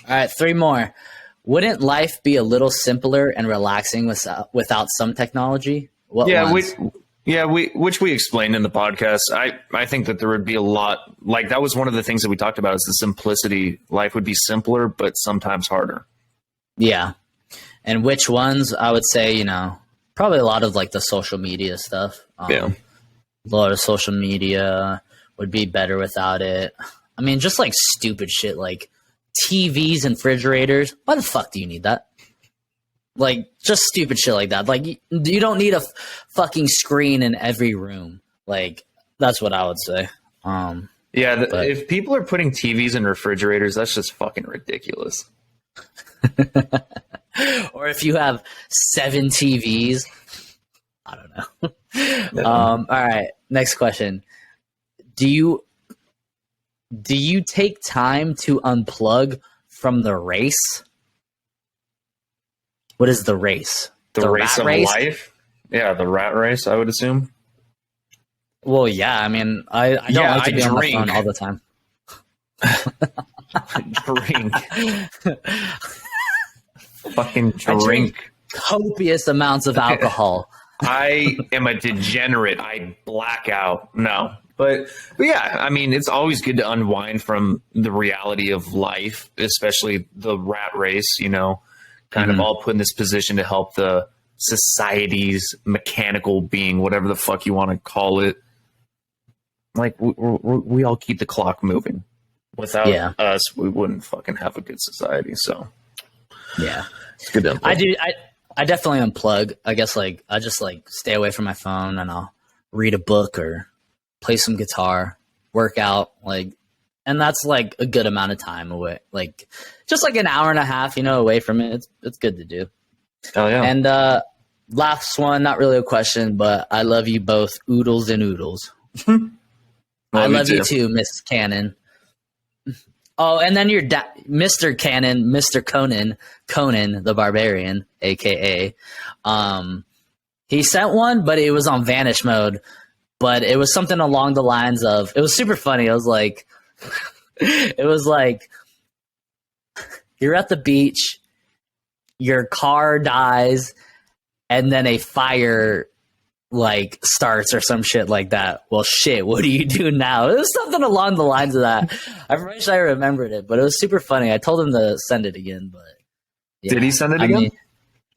All right, 3 more. Wouldn't life be a little simpler and relaxing without some technology? Which we explained in the podcast. I think that there would be a lot, like that was one of the things that we talked about is the simplicity. Life would be simpler, but sometimes harder. Yeah. And which ones? I would say, probably a lot of like the social media stuff. A lot of social media would be better without it. I mean, just like stupid shit like TVs and refrigerators. Why the fuck do you need that? Like, just stupid shit like that. Like, you don't need a fucking screen in every room. Like, that's what I would say. If people are putting TVs in refrigerators, that's just fucking ridiculous. Or if you have 7 TVs, I don't know. All right, next question. Do you take time to unplug from the race? What is the race? The race of life? Yeah, the rat race, I would assume. Well, yeah, I mean, I don't like to be on my phone all the time. Drink. Fucking drink. I drink copious amounts of alcohol. I am a degenerate. I black out. No, But yeah, I mean, it's always good to unwind from the reality of life, especially the rat race, you know, kind of all put in this position to help the society's mechanical being, whatever the fuck you want to call it. Like, we all keep the clock moving. Without us, we wouldn't fucking have a good society. So, yeah, it's good to unplug. I definitely unplug. I guess like I just like stay away from my phone and I'll read a book or play some guitar, work out, like, and that's like a good amount of time away, like just like an hour and a half, you know, away from it. It's good to do. Oh yeah. And last one, not really a question, but I love you both, oodles and oodles. I love you too, Miss Cannon. Oh, and then your Mr. Cannon, Mr. Conan the Barbarian, aka. He sent one, but it was on vanish mode. But it was something along the lines of, it was super funny. It was like, you're at the beach, your car dies, and then a fire like starts or some shit like that. Well, shit, what do you do now? It was something along the lines of that. I wish I remembered it, but it was super funny. I told him to send it again, but yeah. Did he send it again?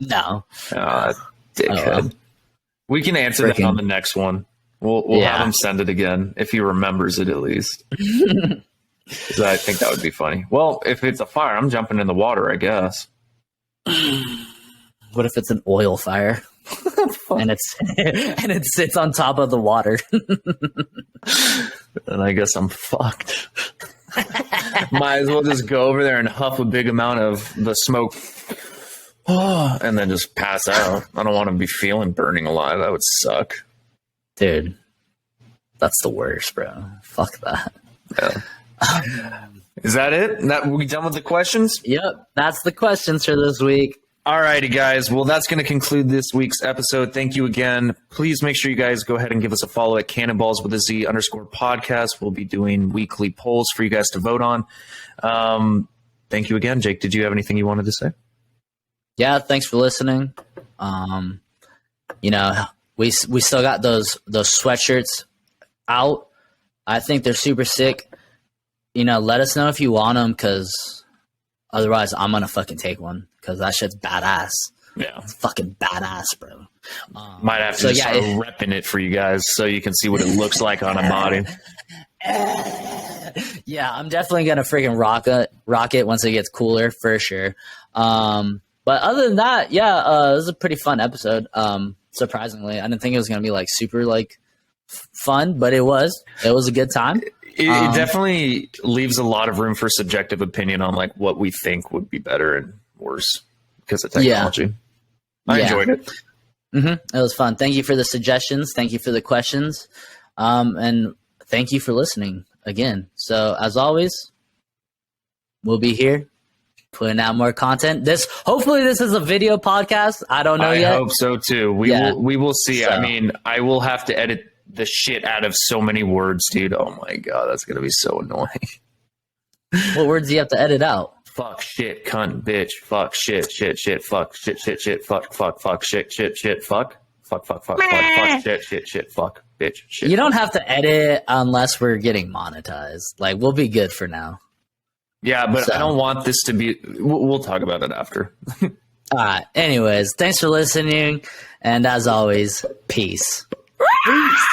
No. Oh, dickhead. We can answer that on the next one. We'll have him send it again if he remembers it at least. I think that would be funny. Well, if it's a fire, I'm jumping in the water, I guess. What if it's an oil fire and it sits on top of the water? Then I guess I'm fucked. Might as well just go over there and huff a big amount of the smoke. And then just pass out. I don't want to be feeling burning alive. That would suck. Dude, that's the worst, bro. Fuck that. Yeah. Is that it? We done with the questions? Yep, that's the questions for this week. Alrighty, guys. Well, that's going to conclude this week's episode. Thank you again. Please make sure you guys go ahead and give us a follow at Cannonballs with a Z _podcast. We'll be doing weekly polls for you guys to vote on. Thank you again. Jake, did you have anything you wanted to say? Yeah, thanks for listening. You know, we still got those sweatshirts out. I think they're super sick. You know, let us know if you want them, because otherwise I'm going to fucking take one, because that shit's badass. Yeah. It's fucking badass, bro. Might have to start repping it for you guys so you can see what it looks like on a body. Yeah, I'm definitely going to freaking rock it once it gets cooler, for sure. But other than that, yeah, it was a pretty fun episode. Surprisingly, I didn't think it was going to be like super like fun, but it was a good time. It definitely leaves a lot of room for subjective opinion on like what we think would be better and worse because of technology. Yeah. I enjoyed it. It was fun. Thank you for the suggestions. Thank you for the questions. And thank you for listening again. So as always, we'll be here putting out more content. Hopefully this is a video podcast. I don't know yet. I hope so too. We will see. So. I mean, I will have to edit the shit out of so many words, dude. Oh my God, that's going to be so annoying. What words do you have to edit out? Fuck, shit, cunt, bitch, fuck, shit, fuck, shit, fuck, shit, fuck, shit, fuck, bitch, shit. You don't have to edit unless we're getting monetized. Like, we'll be good for now. Yeah, but I don't want this to be... We'll talk about it after. All right. Anyways, thanks for listening. And as always, peace. Peace.